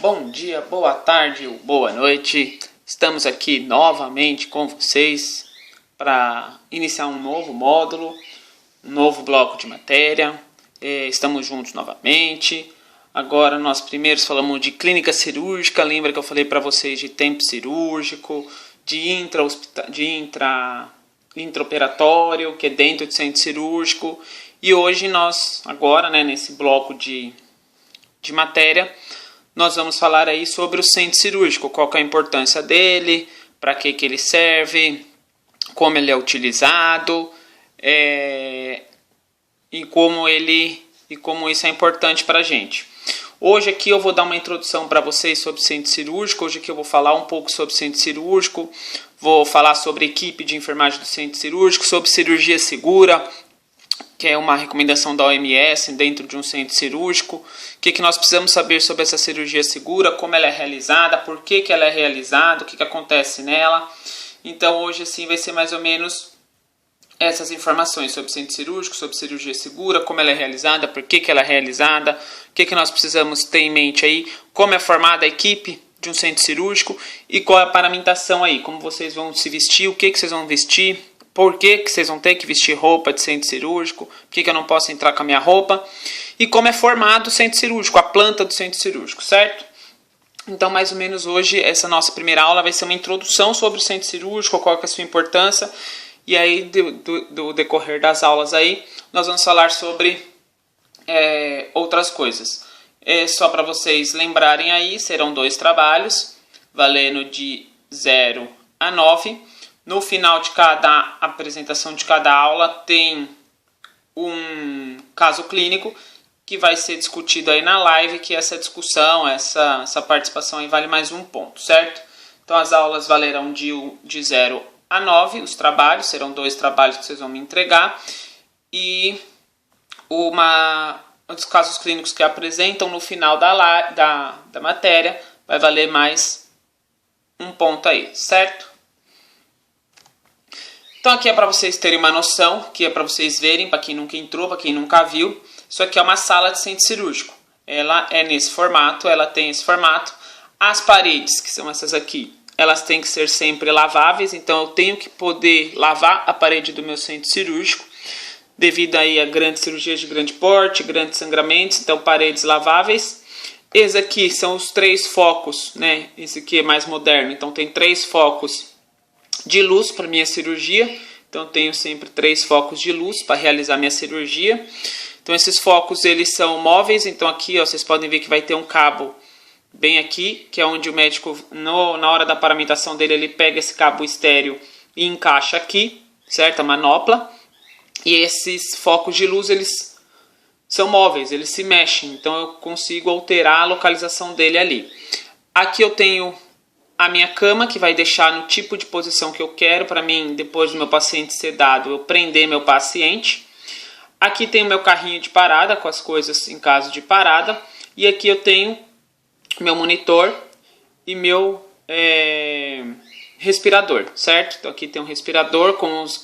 Bom dia, boa tarde ou boa noite. Estamos aqui novamente com vocês para iniciar um novo módulo, um novo bloco de matéria. Estamos juntos novamente. Agora nós primeiro falamos de clínica cirúrgica. Lembra que eu falei para vocês de tempo cirúrgico, de intraoperatório, que é dentro do centro cirúrgico. E hoje nós, agora, nesse bloco de matéria, nós vamos falar aí sobre o centro cirúrgico, qual que é a importância dele, para que ele serve, como ele é utilizado, e como isso é importante para a gente. Hoje aqui eu vou dar uma introdução para vocês sobre centro cirúrgico. Hoje aqui eu vou falar um pouco sobre centro cirúrgico, vou falar sobre a equipe de enfermagem do centro cirúrgico, sobre cirurgia segura, que é uma recomendação da OMS dentro de um centro cirúrgico. O que nós precisamos saber sobre essa cirurgia segura, como ela é realizada, por que ela é realizada, o que acontece nela. Então hoje assim vai ser mais ou menos essas informações sobre centro cirúrgico, sobre cirurgia segura, como ela é realizada, por que ela é realizada, o que nós precisamos ter em mente aí, como é formada a equipe de um centro cirúrgico e qual é a paramentação aí, como vocês vão se vestir, o que vocês vão vestir, por que vocês vão ter que vestir roupa de centro cirúrgico, por que eu não posso entrar com a minha roupa, e como é formado o centro cirúrgico, a planta do centro cirúrgico, certo? Então, mais ou menos hoje, essa nossa primeira aula vai ser uma introdução sobre o centro cirúrgico, qual que é a sua importância, e aí, do decorrer das aulas aí, nós vamos falar sobre outras coisas. Só para vocês lembrarem aí, serão 2 trabalhos, valendo de 0 a 9. No final de cada apresentação de cada aula tem um caso clínico que vai ser discutido aí na live, que essa discussão, essa participação aí vale mais um ponto, certo? Então as aulas valerão de 0 a 9, os trabalhos, serão 2 trabalhos que vocês vão me entregar, e os casos clínicos que apresentam no final da matéria vai valer mais um ponto aí, certo? Então aqui é para vocês terem uma noção, aqui é para vocês verem, para quem nunca entrou, para quem nunca viu, isso aqui é uma sala de centro cirúrgico. Ela é nesse formato, ela tem esse formato. As paredes, que são essas aqui, elas têm que ser sempre laváveis, então eu tenho que poder lavar a parede do meu centro cirúrgico, devido aí a grandes cirurgias de grande porte, grandes sangramentos, então paredes laváveis. Esses aqui são os 3 focos, né? Esse aqui é mais moderno, então tem 3 focos de luz para minha cirurgia, então eu tenho sempre 3 focos de luz para realizar minha cirurgia. Então esses focos eles são móveis, então aqui ó, vocês podem ver que vai ter um cabo bem aqui, que é onde o médico na hora da paramentação dele ele pega esse cabo estéreo e encaixa aqui, certo? A manopla. E esses focos de luz eles são móveis, eles se mexem, então eu consigo alterar a localização dele ali. Aqui eu tenho a minha cama, que vai deixar no tipo de posição que eu quero, para mim, depois do meu paciente sedado, eu prender meu paciente. Aqui tem o meu carrinho de parada, com as coisas em caso de parada. E aqui eu tenho meu monitor e meu respirador, certo? Então aqui tem um respirador,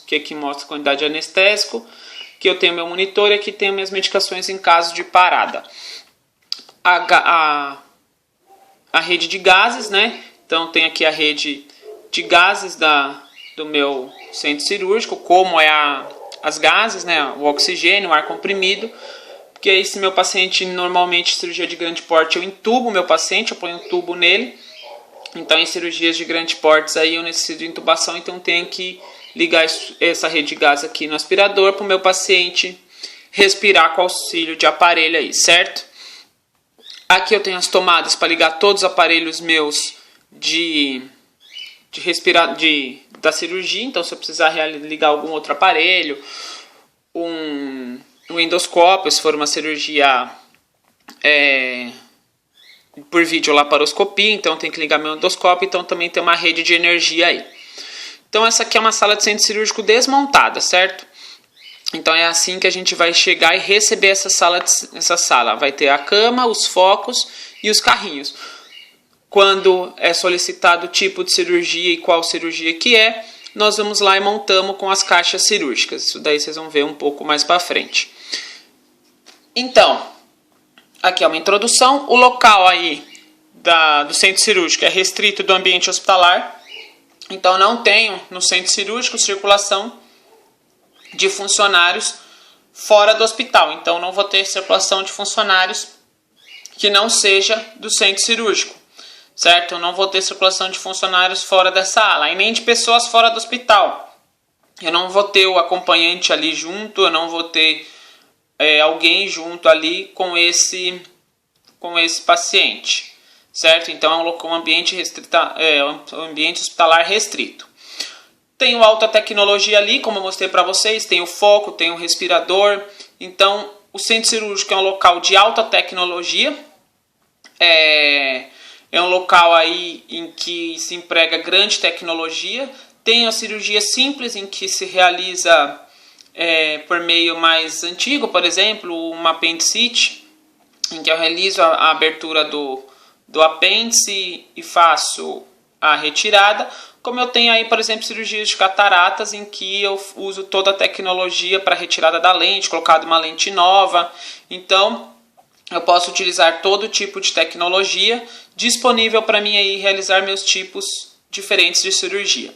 que aqui mostra a quantidade de anestésico. Aqui eu tenho meu monitor e aqui tenho minhas medicações em caso de parada. A rede de gases, né? Então tem aqui a rede de gases do meu centro cirúrgico, como é as gases, né? O oxigênio, o ar comprimido. Porque aí se meu paciente, normalmente cirurgia de grande porte, eu entubo o meu paciente, eu ponho um tubo nele. Então em cirurgias de grande porte aí eu necessito de intubação, então eu tenho que ligar essa rede de gás aqui no aspirador para o meu paciente respirar com auxílio de aparelho aí, certo? Aqui eu tenho as tomadas para ligar todos os aparelhos meus da cirurgia, então se eu precisar ligar algum outro aparelho, um endoscópio, se for uma cirurgia por videolaparoscopia, então tem que ligar meu endoscópio, então também tem uma rede de energia aí. Então essa aqui é uma sala de centro cirúrgico desmontada, certo? Então é assim que a gente vai chegar e receber essa sala. Vai ter a cama, os focos e os carrinhos. Quando é solicitado o tipo de cirurgia e qual cirurgia que é, nós vamos lá e montamos com as caixas cirúrgicas. Isso daí vocês vão ver um pouco mais para frente. Então, aqui é uma introdução. O local aí do centro cirúrgico é restrito do ambiente hospitalar, então não tenho no centro cirúrgico circulação de funcionários fora do hospital, então não vou ter circulação de funcionários que não seja do centro cirúrgico, certo? Eu não vou ter circulação de funcionários fora dessa ala, e nem de pessoas fora do hospital. Eu não vou ter o acompanhante ali junto, eu não vou ter alguém junto ali com esse paciente, certo? Então é um ambiente um ambiente hospitalar restrito. Tem alta tecnologia ali, como eu mostrei para vocês, tem o foco, tem o respirador. Então o centro cirúrgico é um local de alta tecnologia, é um local aí em que se emprega grande tecnologia. Tem a cirurgia simples, em que se realiza por meio mais antigo, por exemplo, uma apendicite, em que eu realizo a abertura do apêndice e faço a retirada. Como eu tenho aí, por exemplo, cirurgias de cataratas, em que eu uso toda a tecnologia para retirada da lente, colocado uma lente nova. Então, eu posso utilizar todo tipo de tecnologia disponível para mim aí realizar meus tipos diferentes de cirurgia.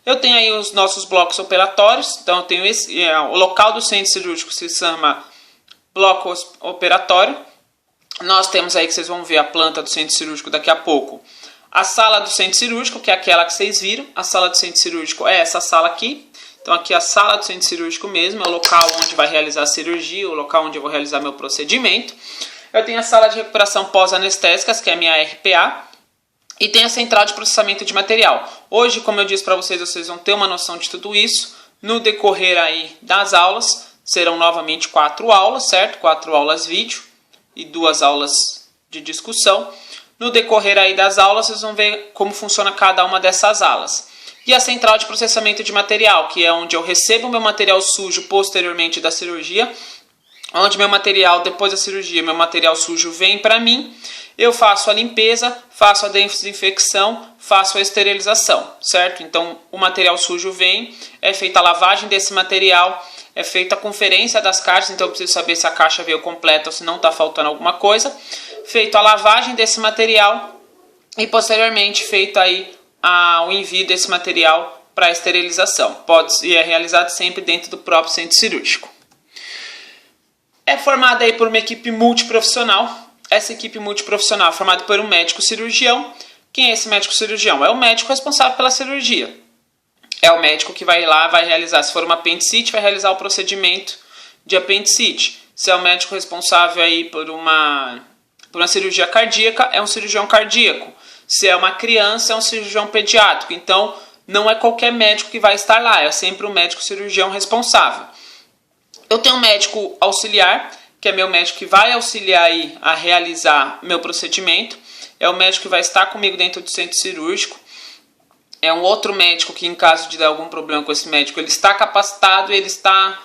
Eu tenho aí os nossos blocos operatórios, então eu tenho o local do centro cirúrgico se chama bloco operatório. Nós temos aí, que vocês vão ver a planta do centro cirúrgico daqui a pouco, a sala do centro cirúrgico, que é aquela que vocês viram. A sala do centro cirúrgico é essa sala aqui. Então aqui a sala do centro cirúrgico mesmo, é o local onde vai realizar a cirurgia, o local onde eu vou realizar meu procedimento. Eu tenho a sala de recuperação pós-anestésicas, que é a minha RPA. E tem a central de processamento de material. Hoje, como eu disse para vocês, vocês vão ter uma noção de tudo isso. No decorrer aí das aulas, serão novamente 4 aulas, certo? 4 aulas vídeo e 2 aulas de discussão. No decorrer aí das aulas, vocês vão ver como funciona cada uma dessas alas. E a central de processamento de material, que é onde eu recebo meu material sujo posteriormente da cirurgia, onde meu material, depois da cirurgia, meu material sujo vem para mim. Eu faço a limpeza, faço a desinfecção, faço a esterilização, certo? Então, o material sujo vem, é feita a lavagem desse material, é feita a conferência das caixas, então eu preciso saber se a caixa veio completa ou se não está faltando alguma coisa. Feito a lavagem desse material e, posteriormente, feito aí o envio desse material para a esterilização. É realizado sempre dentro do próprio centro cirúrgico. É formada aí por uma equipe multiprofissional. Essa equipe multiprofissional é formada por um médico cirurgião. Quem é esse médico cirurgião? É o médico responsável pela cirurgia. É o médico que vai lá, vai realizar, se for uma apendicite, vai realizar o procedimento de apendicite. Se é o médico responsável aí por uma cirurgia cardíaca, é um cirurgião cardíaco. Se é uma criança, é um cirurgião pediátrico. Então, não é qualquer médico que vai estar lá, é sempre o médico cirurgião responsável. Eu tenho um médico auxiliar, que é meu médico que vai auxiliar aí a realizar meu procedimento. É o médico que vai estar comigo dentro do centro cirúrgico. É um outro médico que, em caso de dar algum problema com esse médico, ele está capacitado, ele está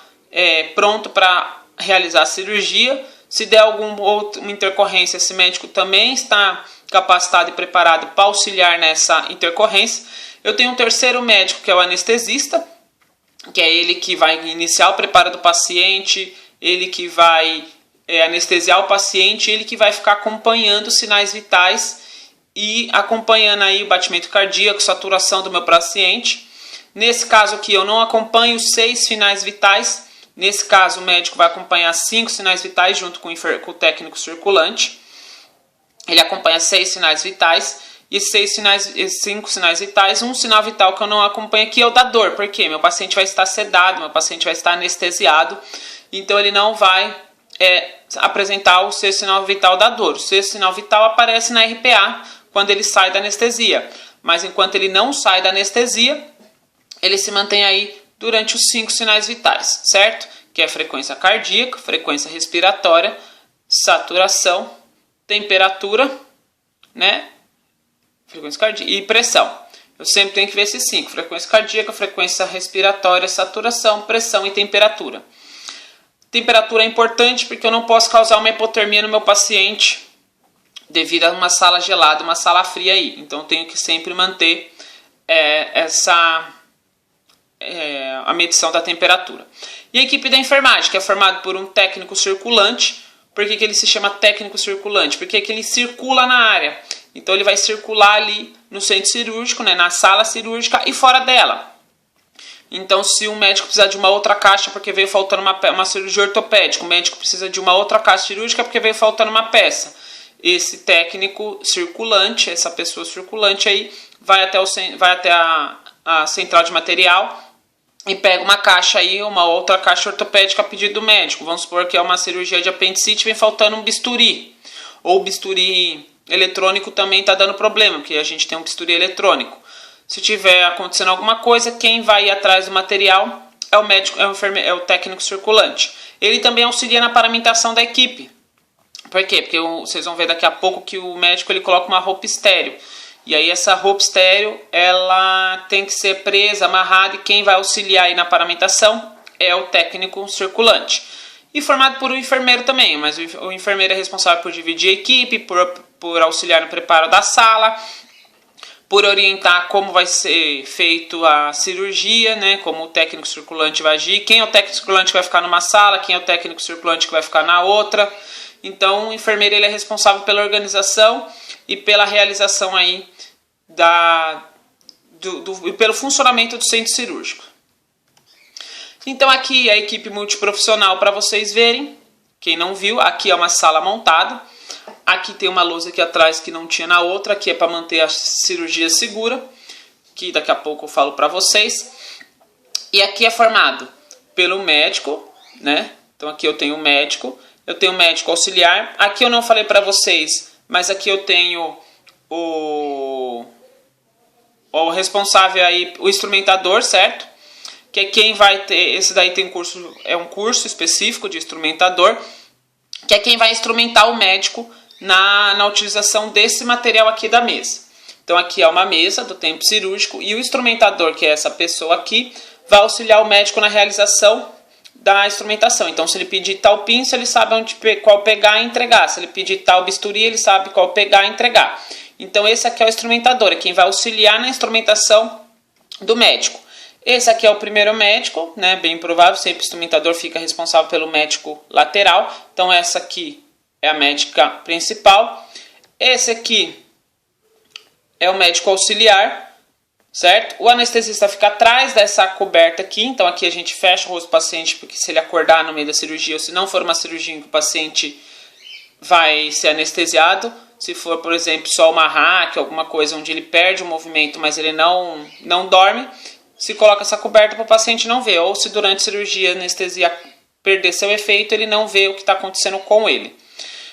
pronto para realizar a cirurgia. Se der alguma outra intercorrência, esse médico também está capacitado e preparado para auxiliar nessa intercorrência. Eu tenho um terceiro médico, que é o anestesista, que é ele que vai iniciar o preparo do paciente, ele que vai anestesiar o paciente, ele que vai ficar acompanhando os sinais vitais e acompanhando aí o batimento cardíaco, saturação do meu paciente. Nesse caso aqui eu não acompanho 6 sinais vitais, nesse caso o médico vai acompanhar 5 sinais vitais junto com o técnico circulante. Ele acompanha 6 sinais vitais e 5 sinais vitais. Um sinal vital que eu não acompanho aqui é o da dor, porque meu paciente vai estar sedado, meu paciente vai estar anestesiado, então ele não vai apresentar o seu sinal vital da dor. O seu sinal vital aparece na RPA quando ele sai da anestesia, mas enquanto ele não sai da anestesia, ele se mantém aí durante os 5 sinais vitais, certo? Que é frequência cardíaca, frequência respiratória, saturação, temperatura, né? Frequência cardíaca e pressão. Eu sempre tenho que ver esses 5: frequência cardíaca, frequência respiratória, saturação, pressão e temperatura. Temperatura é importante porque eu não posso causar uma hipotermia no meu paciente devido a uma sala gelada, uma sala fria aí. Então eu tenho que sempre manter a medição da temperatura. E a equipe da enfermagem, que é formada por um técnico circulante. Por que ele se chama técnico circulante? Porque ele circula na área. Então ele vai circular ali no centro cirúrgico, né, na sala cirúrgica e fora dela. Então, se um médico precisar de uma outra caixa porque veio faltando uma cirurgia ortopédica, o médico precisa de uma outra caixa cirúrgica porque veio faltando uma peça. Esse técnico circulante, essa pessoa circulante aí, vai até a central de material e pega uma caixa aí, uma outra caixa ortopédica a pedido do médico. Vamos supor que é uma cirurgia de apendicite, vem faltando um bisturi. Ou o bisturi eletrônico também está dando problema, porque a gente tem um bisturi eletrônico. Se tiver acontecendo alguma coisa, quem vai ir atrás do material é o médico, é o técnico circulante. Ele também auxilia na paramentação da equipe. Por quê? Porque vocês vão ver daqui a pouco que o médico ele coloca uma roupa estéreo. E aí essa roupa estéreo, ela tem que ser presa, amarrada, e quem vai auxiliar aí na paramentação é o técnico circulante. E formado por um enfermeiro também, mas o enfermeiro é responsável por dividir a equipe, por auxiliar no preparo da sala, por orientar como vai ser feito a cirurgia, né, como o técnico circulante vai agir, quem é o técnico circulante que vai ficar numa sala, quem é o técnico circulante que vai ficar na outra. Então o enfermeiro ele é responsável pela organização e pela realização aí e pelo funcionamento do centro cirúrgico. Então aqui a equipe multiprofissional para vocês verem. Quem não viu, aqui é uma sala montada. Aqui tem uma lousa aqui atrás que não tinha na outra, que é para manter a cirurgia segura, que daqui a pouco eu falo para vocês. E aqui é formado pelo médico, né? Então aqui eu tenho o médico, eu tenho o médico auxiliar. Aqui eu não falei para vocês, mas aqui eu tenho o responsável aí, o instrumentador, certo? Que é quem vai ter, esse daí tem curso, é um curso específico de instrumentador, que é quem vai instrumentar o médico na utilização desse material aqui da mesa. Então aqui é uma mesa do tempo cirúrgico e o instrumentador, que é essa pessoa aqui, vai auxiliar o médico na realização da instrumentação. Então se ele pedir tal pinça, ele sabe qual pegar e entregar. Se ele pedir tal bisturi, ele sabe qual pegar e entregar. Então esse aqui é o instrumentador, é quem vai auxiliar na instrumentação do médico. Esse aqui é o primeiro médico, né, bem provável, sempre o instrumentador fica responsável pelo médico lateral. Então essa aqui é a médica principal. Esse aqui é o médico auxiliar, certo? O anestesista fica atrás dessa coberta aqui. Então aqui a gente fecha o rosto do paciente, porque se ele acordar no meio da cirurgia, ou se não for uma cirurgia em que o paciente vai ser anestesiado, se for, por exemplo, só uma hack, alguma coisa onde ele perde o movimento, mas ele não dorme, se coloca essa coberta para o paciente não ver. Ou se durante a cirurgia a anestesia perder seu efeito, ele não vê o que está acontecendo com ele.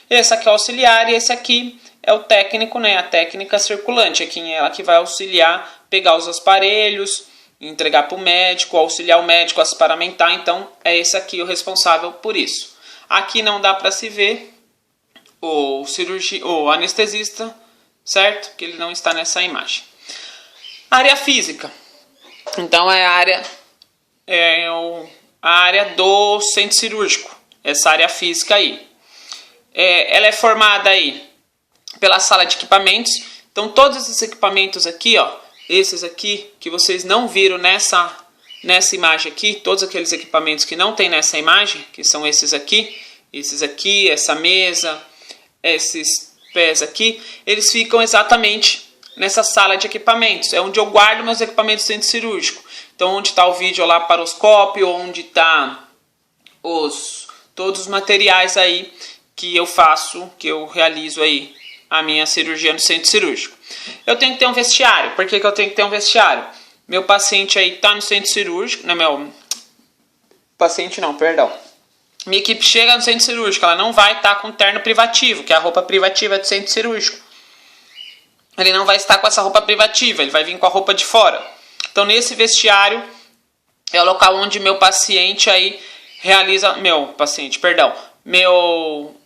Esse aqui é o auxiliar e esse aqui é o técnico, né? A técnica circulante. É quem ela que vai auxiliar, pegar os aparelhos, entregar para o médico, auxiliar o médico a se paramentar. Então é esse aqui o responsável por isso. Aqui não dá para se ver o anestesista, certo? Que ele não está nessa imagem. Área física. Então é a área do centro cirúrgico, essa área física aí. Ela é formada aí pela sala de equipamentos. Então todos esses equipamentos aqui, ó, esses aqui que vocês não viram nessa imagem aqui, todos aqueles equipamentos que não tem nessa imagem, que são esses aqui, essa mesa, esses pés aqui, eles ficam exatamente nessa sala de equipamentos. É onde eu guardo meus equipamentos do centro cirúrgico. Então onde está o videolaparoscópio, onde está todos os materiais aí que eu faço, que eu realizo aí a minha cirurgia no centro cirúrgico. Eu tenho que ter um vestiário. Por que eu tenho que ter um vestiário? Meu paciente aí está no centro cirúrgico, minha equipe chega no centro cirúrgico, ela não vai estar com terno privativo, que é a roupa privativa do centro cirúrgico. Ele não vai estar com essa roupa privativa, ele vai vir com a roupa de fora. Então nesse vestiário é o local onde meu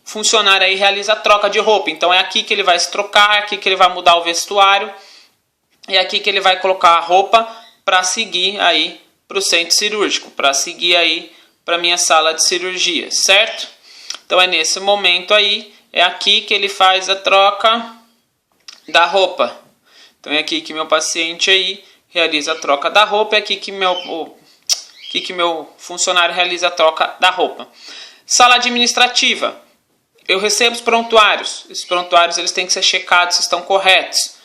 funcionário aí realiza a troca de roupa. Então é aqui que ele vai se trocar, é aqui que ele vai mudar o vestuário, é aqui que ele vai colocar a roupa para seguir aí para o centro cirúrgico, para seguir aí para minha sala de cirurgia, certo? Então é nesse momento aí, é aqui que ele faz a troca da roupa. Então é aqui que meu paciente aí realiza a troca da roupa, é aqui que meu funcionário realiza a troca da roupa. Sala administrativa. eu recebo os prontuários. Esses prontuários eles têm que ser checados se estão corretos.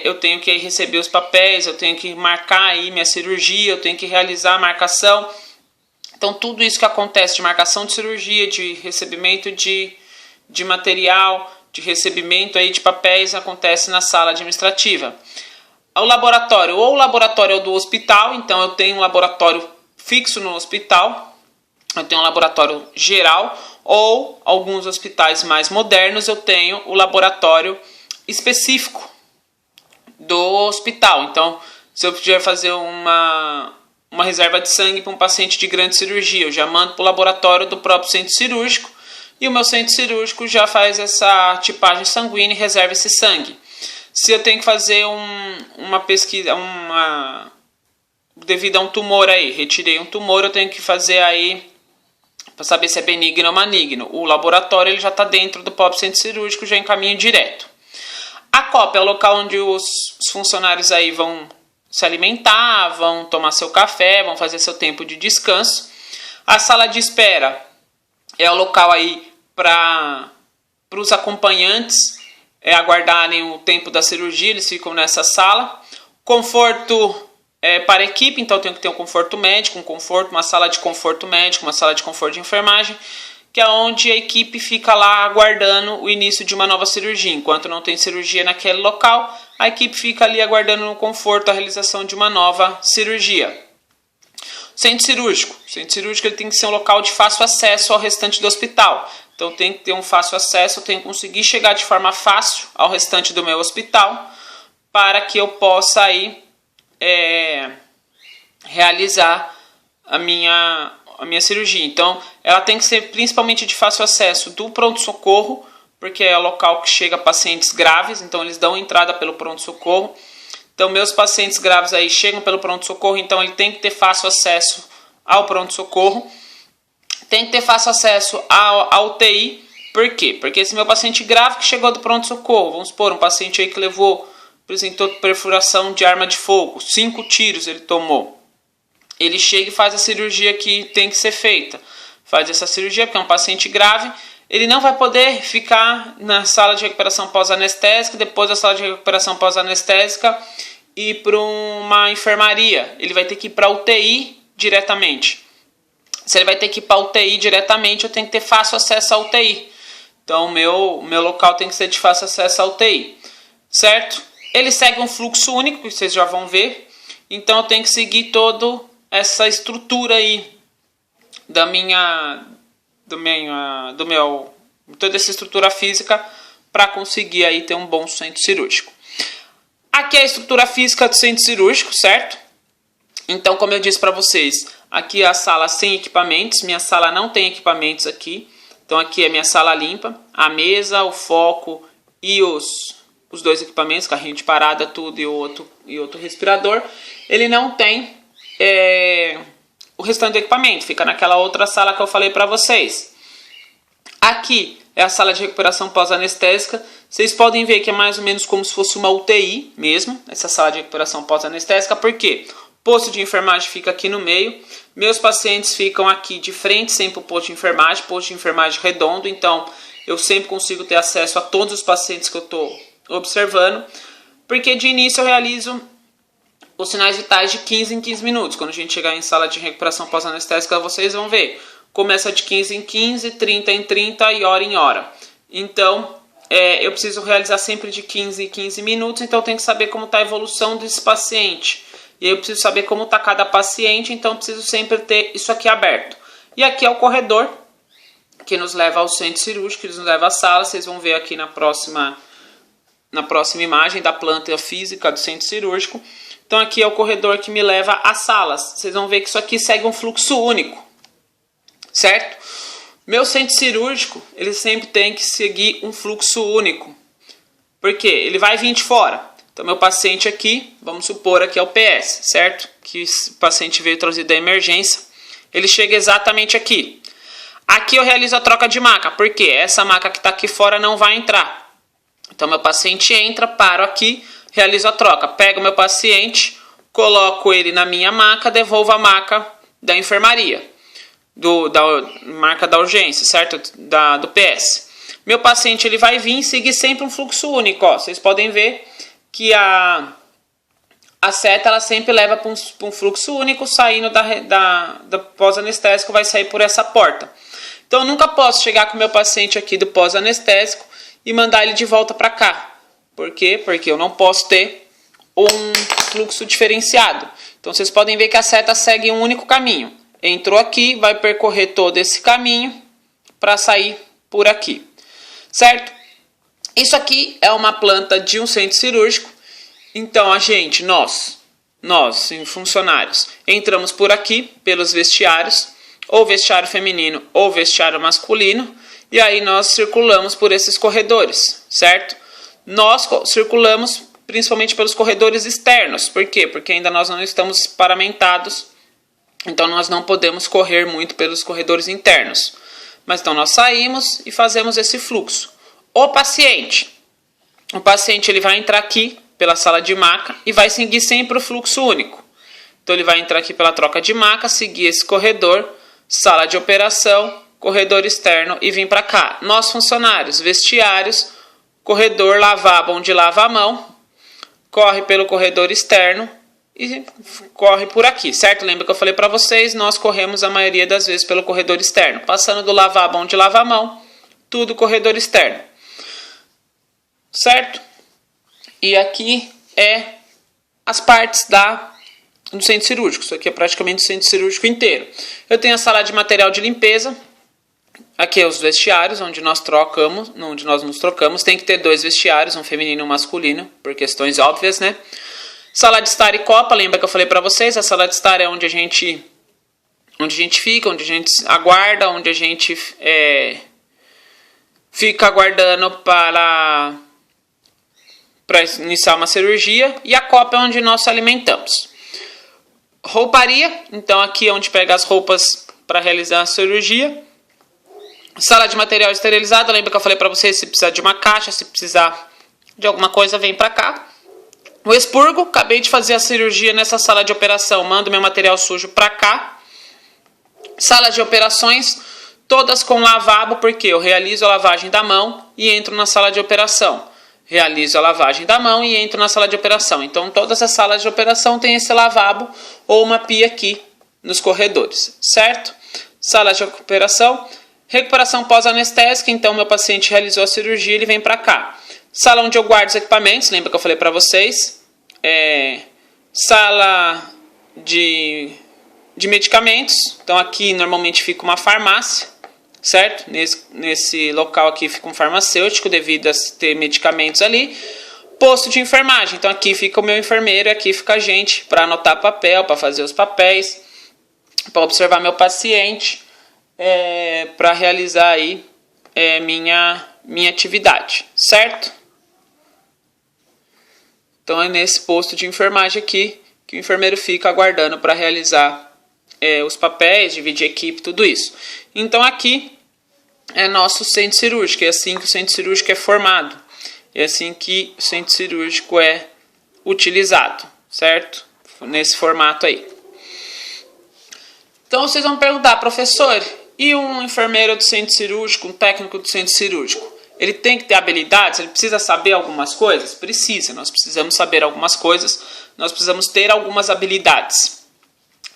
Eu tenho que receber os papéis, eu tenho que marcar aí minha cirurgia, eu tenho que realizar a marcação. Então, tudo isso que acontece de marcação de cirurgia, de recebimento de material, de recebimento aí de papéis, acontece na sala administrativa. O laboratório, ou o laboratório é do hospital, então eu tenho um laboratório fixo no hospital, eu tenho um laboratório geral, ou alguns hospitais mais modernos eu tenho o laboratório específico do hospital. Então, se eu quiser fazer uma reserva de sangue para um paciente de grande cirurgia, eu já mando para o laboratório do próprio centro cirúrgico, e o meu centro cirúrgico já faz essa tipagem sanguínea e reserva esse sangue. Se eu tenho que fazer uma pesquisa, devido a um tumor aí, retirei um tumor, eu tenho que fazer aí para saber se é benigno ou maligno. O laboratório ele já está dentro do próprio centro cirúrgico, já encaminha direto. A copa é o local onde os funcionários aí vão se alimentar, vão tomar seu café, vão fazer seu tempo de descanso. A sala de espera é o local aí para os acompanhantes aguardarem o tempo da cirurgia, eles ficam nessa sala. Conforto para a equipe, então eu tenho que ter um conforto médico, uma sala de conforto médico, uma sala de conforto de enfermagem, que é onde a equipe fica lá aguardando o início de uma nova cirurgia. Enquanto não tem cirurgia naquele local, a equipe fica ali aguardando no conforto a realização de uma nova cirurgia. Centro cirúrgico. O centro cirúrgico ele tem que ser um local de fácil acesso ao restante do hospital. Então tem que ter um fácil acesso, eu tenho que conseguir chegar de forma fácil ao restante do meu hospital para que eu possa aí realizar a minha cirurgia. Então ela tem que ser principalmente de fácil acesso do pronto-socorro, porque é o local que chega pacientes graves, então eles dão entrada pelo pronto-socorro. Então meus pacientes graves aí chegam pelo pronto-socorro, então ele tem que ter fácil acesso ao pronto-socorro. Tem que ter fácil acesso à UTI. Por quê? Porque esse meu paciente grave que chegou do pronto-socorro, vamos supor, um paciente aí que apresentou perfuração de arma de fogo, 5 tiros ele tomou. Ele chega e faz a cirurgia que tem que ser feita. Faz essa cirurgia porque é um paciente grave. Ele não vai poder ficar na sala de recuperação pós-anestésica, depois da sala de recuperação pós-anestésica ir para uma enfermaria. Ele vai ter que ir para a UTI diretamente. Se ele vai ter que ir para a UTI diretamente, eu tenho que ter fácil acesso à UTI. Então, o meu local tem que ser de fácil acesso à UTI. Certo? Ele segue um fluxo único, que vocês já vão ver. Então, eu tenho que seguir toda essa estrutura aí toda essa estrutura física para conseguir aí ter um bom centro cirúrgico. Aqui é a estrutura física do centro cirúrgico, certo? Então, como eu disse para vocês, aqui é a sala sem equipamentos. Minha sala não tem equipamentos aqui. Então, aqui é minha sala limpa. A mesa, o foco e os 2 equipamentos, carrinho de parada, tudo e outro respirador. Ele não tem o restante do equipamento. Fica naquela outra sala que eu falei para vocês. Aqui é a sala de recuperação pós-anestésica. Vocês podem ver que é mais ou menos como se fosse uma UTI mesmo, essa sala de recuperação pós-anestésica. Por quê? O posto de enfermagem fica aqui no meio. Meus pacientes ficam aqui de frente sempre o posto de enfermagem redondo. Então, eu sempre consigo ter acesso a todos os pacientes que eu estou observando. Porque de início eu realizo os sinais vitais de 15 em 15 minutos. Quando a gente chegar em sala de recuperação pós-anestésica, vocês vão ver. Começa de 15 em 15, 30 em 30 e hora em hora. Então, eu preciso realizar sempre de 15 em 15 minutos. Então, eu tenho que saber como está a evolução desse paciente. E aí eu preciso saber como está cada paciente. Então, eu preciso sempre ter isso aqui aberto. E aqui é o corredor que nos leva ao centro cirúrgico, que nos leva à sala. Vocês vão ver aqui na próxima imagem da planta física do centro cirúrgico. Então, aqui é o corredor que me leva às salas. Vocês vão ver que isso aqui segue um fluxo único. Certo? Meu centro cirúrgico, ele sempre tem que seguir um fluxo único. Por quê? Ele vai vir de fora. Então, meu paciente aqui, vamos supor aqui é o PS, certo? Que o paciente veio trazido da emergência. Ele chega exatamente aqui. Aqui eu realizo a troca de maca. Por quê? Essa maca que está aqui fora não vai entrar. Então, meu paciente entra, paro aqui, realizo a troca. Pego meu paciente, coloco ele na minha maca, devolvo a maca da enfermaria. Da marca da urgência, certo? Do PS. meu paciente ele vai vir e seguir sempre um fluxo único. Ó. Vocês podem ver que a seta ela sempre leva para um fluxo único, saindo da pós-anestésico, vai sair por essa porta. Então eu nunca posso chegar com o meu paciente aqui do pós-anestésico e mandar ele de volta para cá. Por quê? Porque eu não posso ter um fluxo diferenciado. Então vocês podem ver que a seta segue um único caminho. Entrou aqui, vai percorrer todo esse caminho para sair por aqui. Certo? Isso aqui é uma planta de um centro cirúrgico. Então a gente, nós funcionários, entramos por aqui pelos vestiários, ou vestiário feminino ou vestiário masculino, e aí nós circulamos por esses corredores, certo? Nós circulamos principalmente pelos corredores externos. Por quê? Porque ainda nós não estamos paramentados, então nós não podemos correr muito pelos corredores internos. Mas então nós saímos e fazemos esse fluxo. O paciente ele vai entrar aqui pela sala de maca e vai seguir sempre o fluxo único. Então ele vai entrar aqui pela troca de maca, seguir esse corredor, sala de operação, corredor externo e vir para cá. Nós funcionários, vestiários, corredor, lavabo onde lava a mão, corre pelo corredor externo e corre por aqui, certo? Lembra que eu falei para vocês, nós corremos a maioria das vezes pelo corredor externo, passando do lavabo onde lava a mão, tudo corredor externo, certo? E aqui é as partes do centro cirúrgico. Isso aqui é praticamente o centro cirúrgico inteiro. Eu tenho a sala de material de limpeza. Aqui é os vestiários, onde nós nos trocamos. Tem que ter 2 vestiários, um feminino e um masculino, por questões óbvias, né? Sala de estar e copa, lembra que eu falei para vocês? A sala de estar é onde a gente fica, onde a gente aguarda, onde a gente fica aguardando para iniciar uma cirurgia, e a copa é onde nós alimentamos. Rouparia, então aqui é onde pega as roupas para realizar a cirurgia. Sala de material esterilizado, lembra que eu falei para vocês, se precisar de uma caixa, se precisar de alguma coisa, vem para cá. O expurgo, acabei de fazer a cirurgia nessa sala de operação, mando meu material sujo para cá. Sala de operações, todas com lavabo, porque eu realizo a lavagem da mão e entro na sala de operação. Realizo a lavagem da mão e entro na sala de operação. Então, todas as salas de operação têm esse lavabo ou uma pia aqui nos corredores, certo? Sala de operação, recuperação pós-anestésica. Então, meu paciente realizou a cirurgia, ele vem para cá. Sala onde eu guardo os equipamentos, lembra que eu falei para vocês? Sala de medicamentos. Então, aqui normalmente fica uma farmácia. Certo? Nesse local aqui fica um farmacêutico devido a ter medicamentos ali. Posto de enfermagem. Então aqui fica o meu enfermeiro e aqui fica a gente para anotar papel, para fazer os papéis, para observar meu paciente, para realizar aí minha atividade. Certo? Então é nesse posto de enfermagem aqui que o enfermeiro fica aguardando para realizar os papéis, dividir equipe, tudo isso. Então aqui é nosso centro cirúrgico, é assim que o centro cirúrgico é formado, é assim que o centro cirúrgico é utilizado, certo? Nesse formato aí. Então vocês vão perguntar, professor, e um enfermeiro do centro cirúrgico, um técnico do centro cirúrgico? Ele tem que ter habilidades? Ele precisa saber algumas coisas? Precisa, nós precisamos saber algumas coisas, nós precisamos ter algumas habilidades.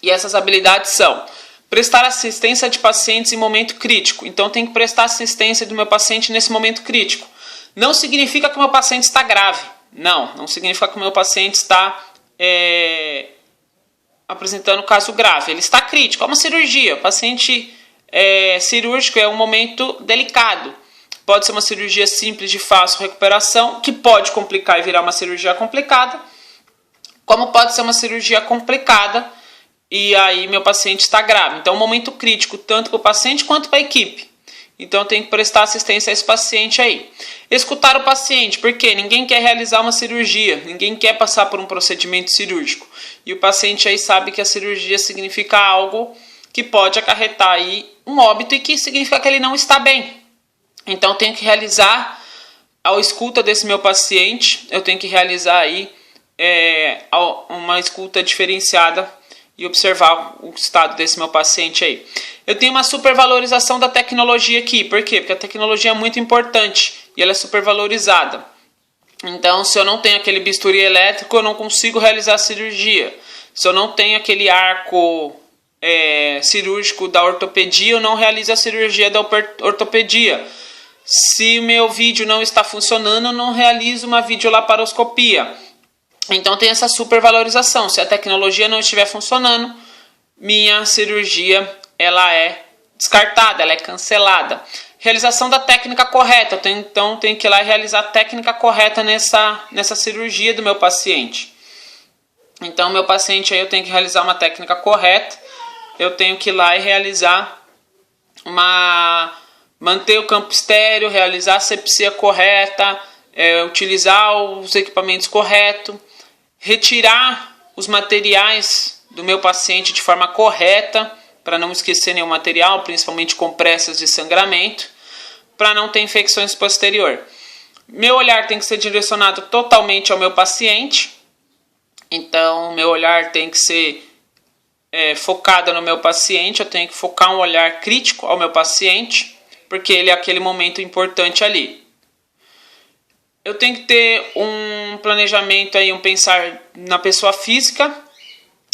E essas habilidades são prestar assistência de pacientes em momento crítico. Então, tem que prestar assistência do meu paciente nesse momento crítico. Não significa que o meu paciente está grave. Não significa que o meu paciente está apresentando caso grave. Ele está crítico. É uma cirurgia. O paciente cirúrgico é um momento delicado. Pode ser uma cirurgia simples de fácil recuperação, que pode complicar e virar uma cirurgia complicada. Como pode ser uma cirurgia complicada e aí meu paciente está grave. Então é um momento crítico, tanto para o paciente quanto para a equipe. Então eu tenho que prestar assistência a esse paciente aí. Escutar o paciente, porque ninguém quer realizar uma cirurgia, ninguém quer passar por um procedimento cirúrgico. E o paciente aí sabe que a cirurgia significa algo que pode acarretar aí um óbito e que significa que ele não está bem. Então eu tenho que realizar a escuta desse meu paciente, eu tenho que realizar aí uma escuta diferenciada e observar o estado desse meu paciente aí. Eu tenho uma supervalorização da tecnologia aqui. Por quê? Porque a tecnologia é muito importante e ela é supervalorizada. Então, se eu não tenho aquele bisturi elétrico, eu não consigo realizar a cirurgia. Se eu não tenho aquele arco cirúrgico da ortopedia, eu não realizo a cirurgia da ortopedia. Se meu vídeo não está funcionando, eu não realizo uma videolaparoscopia. Então tem essa supervalorização. Se a tecnologia não estiver funcionando, minha cirurgia ela é descartada, ela é cancelada. Realização da técnica correta. Então tenho que ir lá e realizar a técnica correta nessa cirurgia do meu paciente. Então meu paciente aí eu tenho que realizar uma técnica correta. Eu tenho que ir lá e realizar manter o campo estéreo, realizar a asepsia correta, utilizar os equipamentos corretos, retirar os materiais do meu paciente de forma correta, para não esquecer nenhum material, principalmente compressas de sangramento, para não ter infecções posterior. Meu olhar tem que ser direcionado totalmente ao meu paciente, então meu olhar tem que ser focado no meu paciente, eu tenho que focar um olhar crítico ao meu paciente, porque ele é aquele momento importante ali. Eu tenho que ter um planejamento aí, um pensar na pessoa física,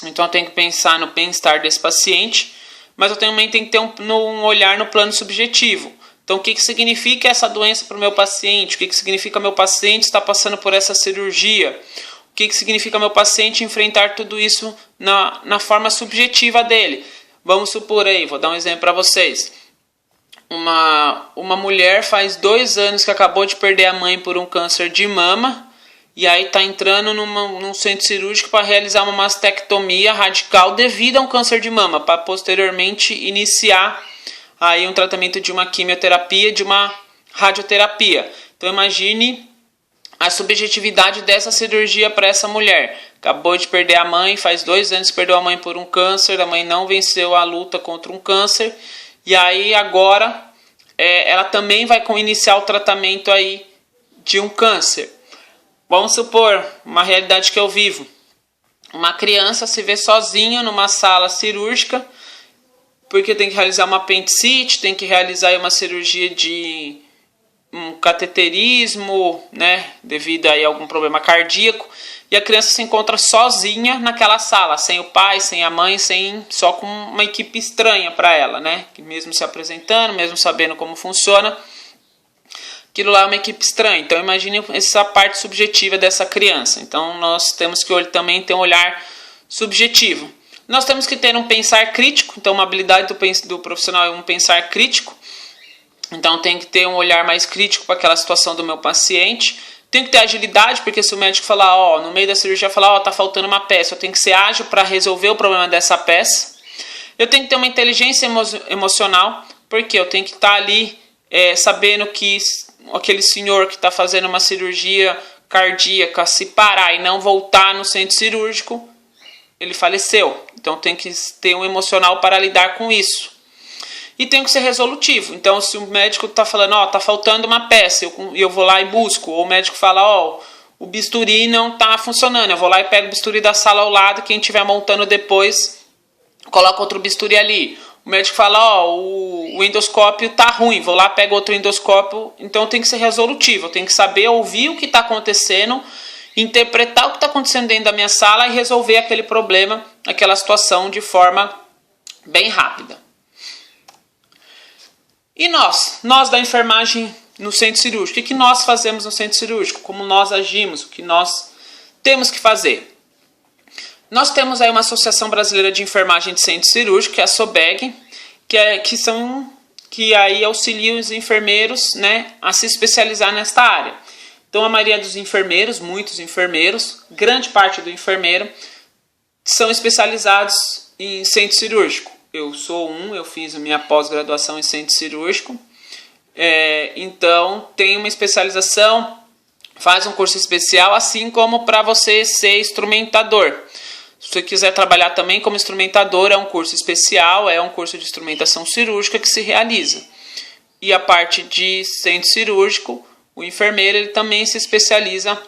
então eu tenho que pensar no bem-estar desse paciente, mas eu também tenho que ter um olhar no plano subjetivo. Então o que significa essa doença para o meu paciente? O que significa meu paciente estar passando por essa cirurgia? O que significa meu paciente enfrentar tudo isso na forma subjetiva dele? Vamos supor aí, vou dar um exemplo para vocês. Uma mulher faz 2 anos que acabou de perder a mãe por um câncer de mama e aí está entrando num centro cirúrgico para realizar uma mastectomia radical devido a um câncer de mama, para posteriormente iniciar aí um tratamento de uma quimioterapia, de uma radioterapia. Então imagine a subjetividade dessa cirurgia para essa mulher. Acabou de perder a mãe, faz 2 anos que perdeu a mãe por um câncer, a mãe não venceu a luta contra um câncer. E aí agora ela também vai iniciar o tratamento aí de um câncer. Vamos supor, uma realidade que eu vivo. Uma criança se vê sozinha numa sala cirúrgica, porque tem que realizar uma apendicite, tem que realizar uma cirurgia de um cateterismo, né, devido aí a algum problema cardíaco. E a criança se encontra sozinha naquela sala, sem o pai, sem a mãe, só com uma equipe estranha para ela, né? Que mesmo se apresentando, mesmo sabendo como funciona, aquilo lá é uma equipe estranha. Então imagine essa parte subjetiva dessa criança. Então nós temos que também ter um olhar subjetivo. Nós temos que ter um pensar crítico. Então uma habilidade do profissional é um pensar crítico. Então tem que ter um olhar mais crítico para aquela situação do meu paciente. Tenho que ter agilidade, porque se o médico falar, no meio da cirurgia, falar, tá faltando uma peça, eu tenho que ser ágil para resolver o problema dessa peça. Eu tenho que ter uma inteligência emocional, porque eu tenho que estar ali sabendo que aquele senhor que está fazendo uma cirurgia cardíaca, se parar e não voltar no centro cirúrgico, ele faleceu. Então tem que ter um emocional para lidar com isso. E tenho que ser resolutivo. Então, se o médico está falando, tá faltando uma peça, eu vou lá e busco. Ou o médico fala, o bisturi não está funcionando. Eu vou lá e pego o bisturi da sala ao lado, quem estiver montando depois, coloca outro bisturi ali. O médico fala, o endoscópio está ruim, vou lá, pego outro endoscópio. Então, eu tenho que ser resolutivo. Eu tenho que saber ouvir o que está acontecendo, interpretar o que está acontecendo dentro da minha sala e resolver aquele problema, aquela situação de forma bem rápida. E nós da enfermagem no centro cirúrgico, o que nós fazemos no centro cirúrgico? Como nós agimos? O que nós temos que fazer? Nós temos aí uma Associação Brasileira de Enfermagem de Centro Cirúrgico, que é a SOBEG, que aí auxilia os enfermeiros, né, a se especializar nesta área. Então a maioria dos enfermeiros, muitos enfermeiros, grande parte do enfermeiro, são especializados em centro cirúrgico. Eu fiz a minha pós-graduação em centro cirúrgico, então tem uma especialização, faz um curso especial, assim como para você ser instrumentador. Se você quiser trabalhar também como instrumentador, é um curso especial, é um curso de instrumentação cirúrgica que se realiza. E a parte de centro cirúrgico, o enfermeiro ele também se especializa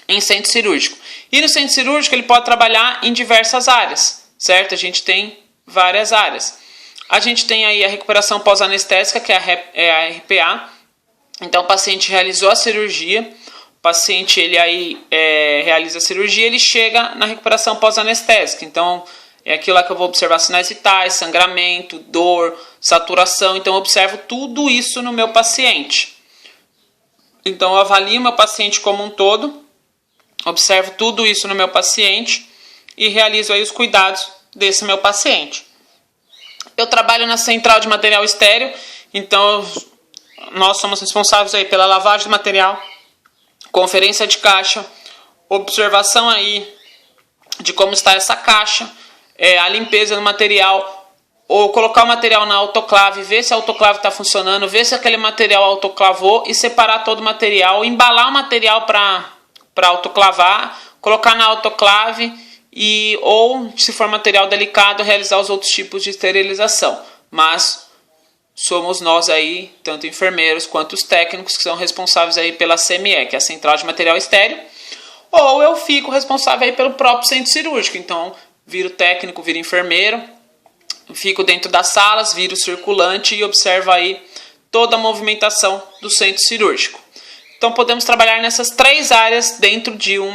em centro cirúrgico. E no centro cirúrgico ele pode trabalhar em diversas áreas. certo? A gente tem várias áreas. A gente tem aí a recuperação pós-anestésica, que é a RPA. Então, o paciente realizou a cirurgia, o paciente ele aí realiza a cirurgia, ele chega na recuperação pós-anestésica. Então, é aquilo lá que eu vou observar sinais vitais, sangramento, dor, saturação. Então, eu observo tudo isso no meu paciente. Então, eu avalio meu paciente como um todo, observo tudo isso no meu paciente e realizo aí os cuidados desse meu paciente. Eu trabalho na central de material estéreo, então nós somos responsáveis aí pela lavagem do material, conferência de caixa, observação aí de como está essa caixa, a limpeza do material, ou colocar o material na autoclave, ver se a autoclave está funcionando, ver se aquele material autoclavou e separar todo o material, embalar o material para autoclavar, colocar na autoclave ou, se for material delicado, realizar os outros tipos de esterilização. Mas somos nós aí, tanto enfermeiros quanto os técnicos, que são responsáveis aí pela CME, que é a Central de Material Estéreo, ou eu fico responsável aí pelo próprio centro cirúrgico. Então, viro técnico, viro enfermeiro, fico dentro das salas, viro circulante e observo aí toda a movimentação do centro cirúrgico. Então, podemos trabalhar nessas 3 áreas dentro de um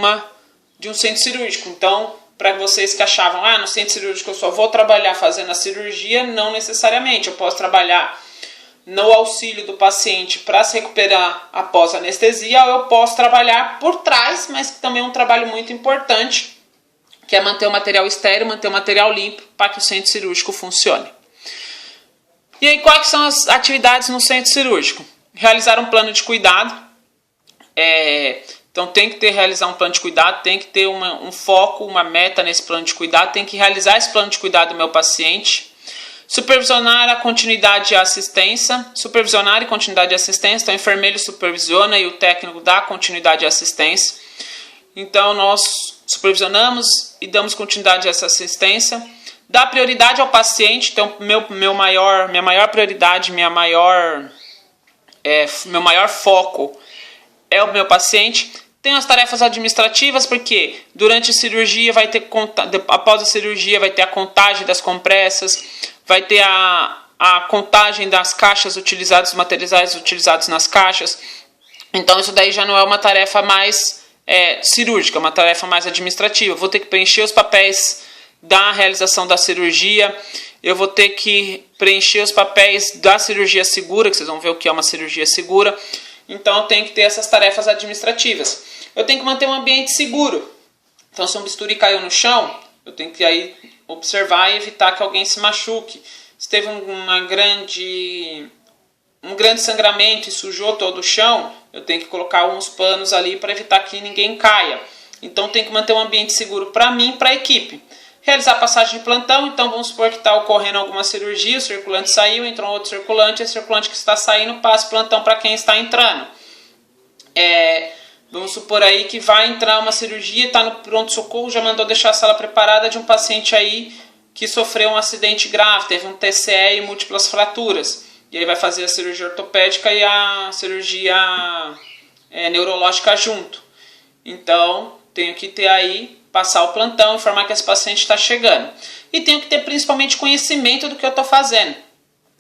centro cirúrgico. Então, para vocês que achavam, no centro cirúrgico eu só vou trabalhar fazendo a cirurgia, não necessariamente. Eu posso trabalhar no auxílio do paciente para se recuperar após a anestesia, ou eu posso trabalhar por trás, mas também é um trabalho muito importante, que é manter o material estéril, manter o material limpo, para que o centro cirúrgico funcione. E aí, quais são as atividades no centro cirúrgico? Realizar um plano de cuidado. Então tem que realizar um plano de cuidado, tem que ter um foco, uma meta nesse plano de cuidado, tem que realizar esse plano de cuidado do meu paciente. Supervisionar a continuidade e a assistência. Supervisionar e continuidade e assistência. Então o enfermeiro supervisiona e o técnico dá continuidade e assistência. Então nós supervisionamos e damos continuidade a essa assistência. Dá prioridade ao paciente. Então minha maior prioridade, meu maior foco é o meu paciente. Tem as tarefas administrativas, porque durante a cirurgia após a cirurgia vai ter a contagem das compressas, vai ter a contagem das caixas utilizadas, dos materiais utilizados nas caixas. Então isso daí já não é uma tarefa mais cirúrgica, é uma tarefa mais administrativa. Eu vou ter que preencher os papéis da realização da cirurgia, eu vou ter que preencher os papéis da cirurgia segura, que vocês vão ver o que é uma cirurgia segura. Então eu tenho que ter essas tarefas administrativas. Eu tenho que manter um ambiente seguro. Então se um bisturi caiu no chão, eu tenho que aí observar e evitar que alguém se machuque. Se teve um grande sangramento e sujou todo o chão, eu tenho que colocar uns panos ali para evitar que ninguém caia. Então tem que manter um ambiente seguro para mim e para a equipe. Realizar passagem de plantão, então vamos supor que está ocorrendo alguma cirurgia, o circulante saiu, entrou outro circulante, e o circulante que está saindo passa plantão para quem está entrando. Vamos supor aí que vai entrar uma cirurgia, está no pronto-socorro, já mandou deixar a sala preparada de um paciente aí que sofreu um acidente grave, teve um TCE e múltiplas fraturas. E aí vai fazer a cirurgia ortopédica e a cirurgia neurológica junto. Então, tenho que ter aí, passar o plantão, informar que esse paciente está chegando. E tenho que ter principalmente conhecimento do que eu estou fazendo.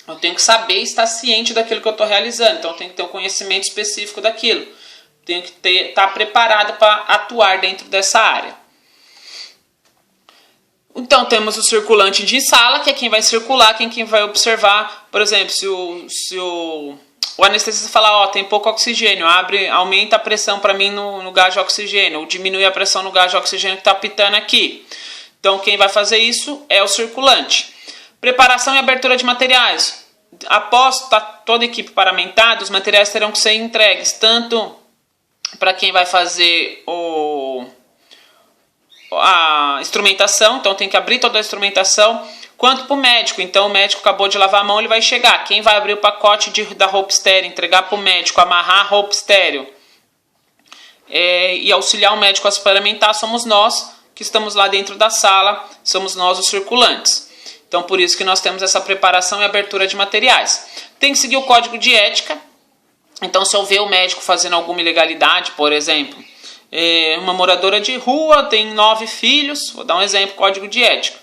Eu tenho que saber e estar ciente daquilo que eu estou realizando. Então, eu tenho que ter um conhecimento específico daquilo. Tenho que estar preparado para atuar dentro dessa área. Então, temos o circulante de sala, que é quem vai circular, quem vai observar. Por exemplo, se o anestesista falar, tem pouco oxigênio, aumenta a pressão para mim no gás de oxigênio, ou diminui a pressão no gás de oxigênio que está pitando aqui. Então, quem vai fazer isso é o circulante. Preparação e abertura de materiais. Após toda a equipe paramentada, os materiais terão que ser entregues, tanto para quem vai fazer a instrumentação, então tem que abrir toda a instrumentação, quanto para o médico. Então o médico acabou de lavar a mão, ele vai chegar. Quem vai abrir o pacote da roupa estéreo, entregar para o médico, amarrar a roupa estéreo e auxiliar o médico a se paramentar, somos nós que estamos lá dentro da sala, somos nós os circulantes. Então por isso que nós temos essa preparação e abertura de materiais. Tem que seguir o código de ética. Então se eu ver o médico fazendo alguma ilegalidade, por exemplo, uma moradora de rua, tem 9 filhos, vou dar um exemplo, código de ética.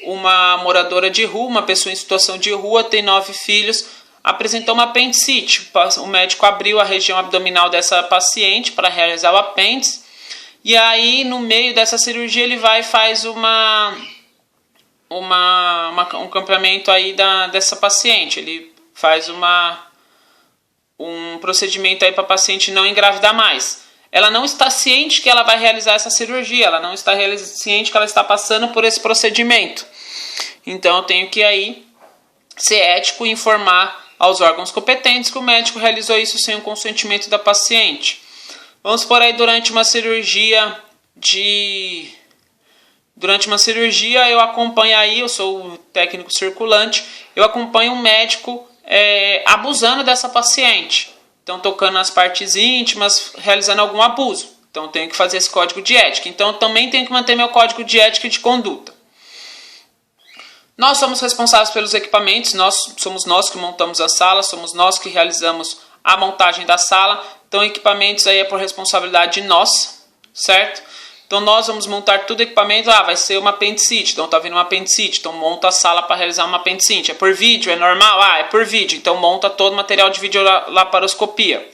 uma moradora de rua, uma pessoa em situação de rua, tem 9 filhos, apresentou uma apendicite. O médico abriu a região abdominal dessa paciente para realizar o apêndice. E aí, no meio dessa cirurgia, ele vai e faz um campamento aí dessa paciente. Ele faz um procedimento aí para a paciente não engravidar mais. Ela não está ciente que ela vai realizar essa cirurgia, ela não está ciente que ela está passando por esse procedimento. Então eu tenho que aí ser ético e informar aos órgãos competentes que o médico realizou isso sem o consentimento da paciente. Vamos por aí durante uma cirurgia eu acompanho aí, eu sou o técnico circulante, eu acompanho um médico abusando dessa paciente. Então, tocando nas partes íntimas, realizando algum abuso. Então, eu tenho que fazer esse código de ética. Então, eu também tenho que manter meu código de ética e de conduta. Nós somos responsáveis pelos equipamentos, somos nós que montamos a sala, somos nós que realizamos a montagem da sala. Então, equipamentos aí é por responsabilidade de nós, certo? Então, nós vamos montar tudo equipamento. Vai ser uma apendicite. Então, tá vindo uma apendicite. Então, monta a sala para realizar uma apendicite. É por vídeo? É normal? É por vídeo. Então, monta todo o material de videolaparoscopia.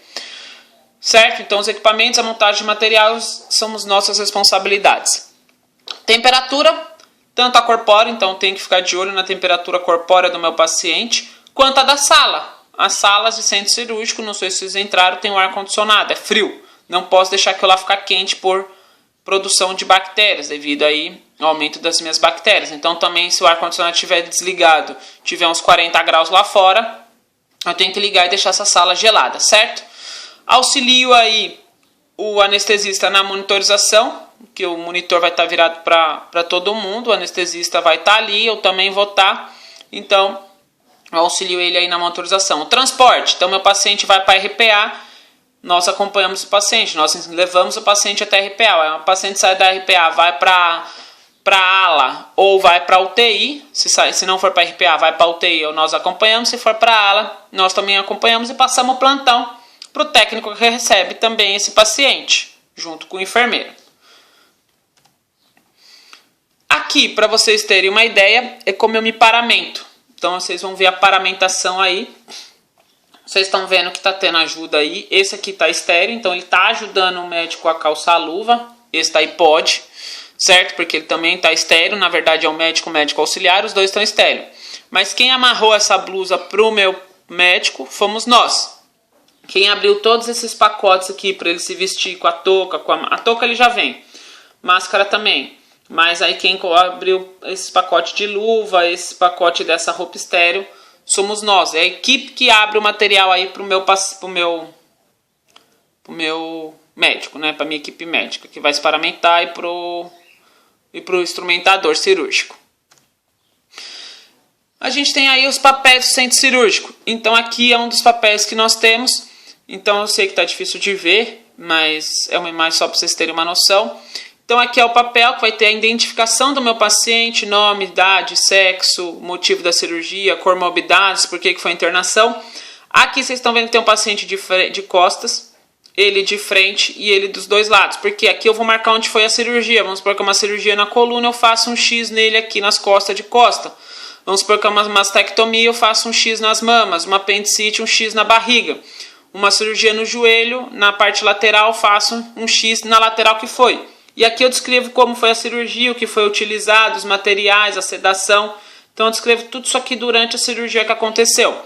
Certo? Então, os equipamentos, a montagem de materiais, somos nossas responsabilidades. Temperatura, tanto a corpórea. Então, tem que ficar de olho na temperatura corpórea do meu paciente, quanto a da sala. As salas de centro cirúrgico, não sei se vocês entraram, tem o ar-condicionado. É frio. Não posso deixar aquilo lá ficar quente por produção de bactérias, devido aí ao aumento das minhas bactérias. Então também, se o ar-condicionado estiver desligado, tiver uns 40 graus lá fora, eu tenho que ligar e deixar essa sala gelada, certo? Auxilio aí o anestesista na monitorização, que o monitor vai estar virado para todo mundo, o anestesista vai estar ali, eu também vou estar, então eu auxilio ele aí na monitorização. O transporte, então meu paciente vai para a RPA, nós acompanhamos o paciente, nós levamos o paciente até a RPA. O paciente sai da RPA, vai para a ala ou vai para a UTI. Se não for para a RPA, vai para a UTI ou nós acompanhamos. Se for para a ala, nós também acompanhamos e passamos o plantão para o técnico que recebe também esse paciente, junto com o enfermeiro. Aqui, para vocês terem uma ideia, é como eu me paramento. Então, vocês vão ver a paramentação aí. Vocês estão vendo que está tendo ajuda aí. Esse aqui está estéreo, então ele está ajudando o médico a calçar a luva. Esse daí pode, certo? Porque ele também está estéreo. Na verdade é o médico auxiliar, os dois estão estéreo. Mas quem amarrou essa blusa para o meu médico fomos nós. Quem abriu todos esses pacotes aqui para ele se vestir com a touca, a touca ele já vem. Máscara também. Mas aí quem abriu esse pacote de luva, esse pacote dessa roupa estéreo, somos nós, é a equipe que abre o material aí pro meu médico, né? Pra minha equipe médica, que vai se paramentar e pro instrumentador cirúrgico. A gente tem aí os papéis do centro cirúrgico. Então aqui é um dos papéis que nós temos. Então eu sei que tá difícil de ver, mas é uma imagem só para vocês terem uma noção. Então aqui é o papel que vai ter a identificação do meu paciente, nome, idade, sexo, motivo da cirurgia, comorbidades, por que foi a internação. Aqui vocês estão vendo que tem um paciente de costas, ele de frente e ele dos dois lados. Porque aqui eu vou marcar onde foi a cirurgia. Vamos supor que é uma cirurgia na coluna, eu faço um X nele aqui nas costas de costa. Vamos supor que é uma mastectomia, eu faço um X nas mamas, uma apendicite, um X na barriga. Uma cirurgia no joelho, na parte lateral, faço um X na lateral que foi. E aqui eu descrevo como foi a cirurgia, o que foi utilizado, os materiais, a sedação. Então eu descrevo tudo isso aqui durante a cirurgia que aconteceu.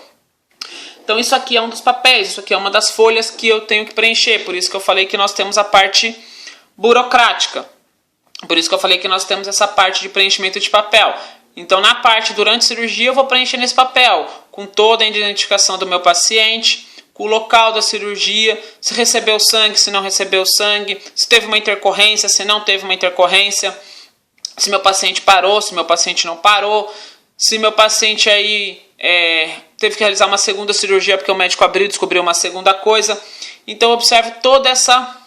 Então isso aqui é um dos papéis, isso aqui é uma das folhas que eu tenho que preencher. Por isso que eu falei que nós temos a parte burocrática. Por isso que eu falei que nós temos essa parte de preenchimento de papel. Então na parte durante a cirurgia eu vou preencher nesse papel, com toda a identificação do meu paciente, o local da cirurgia, se recebeu sangue, se não recebeu sangue, se teve uma intercorrência, se não teve uma intercorrência, se meu paciente parou, se meu paciente não parou, se meu paciente aí teve que realizar uma segunda cirurgia porque o médico abriu e descobriu uma segunda coisa. Então eu observo toda essa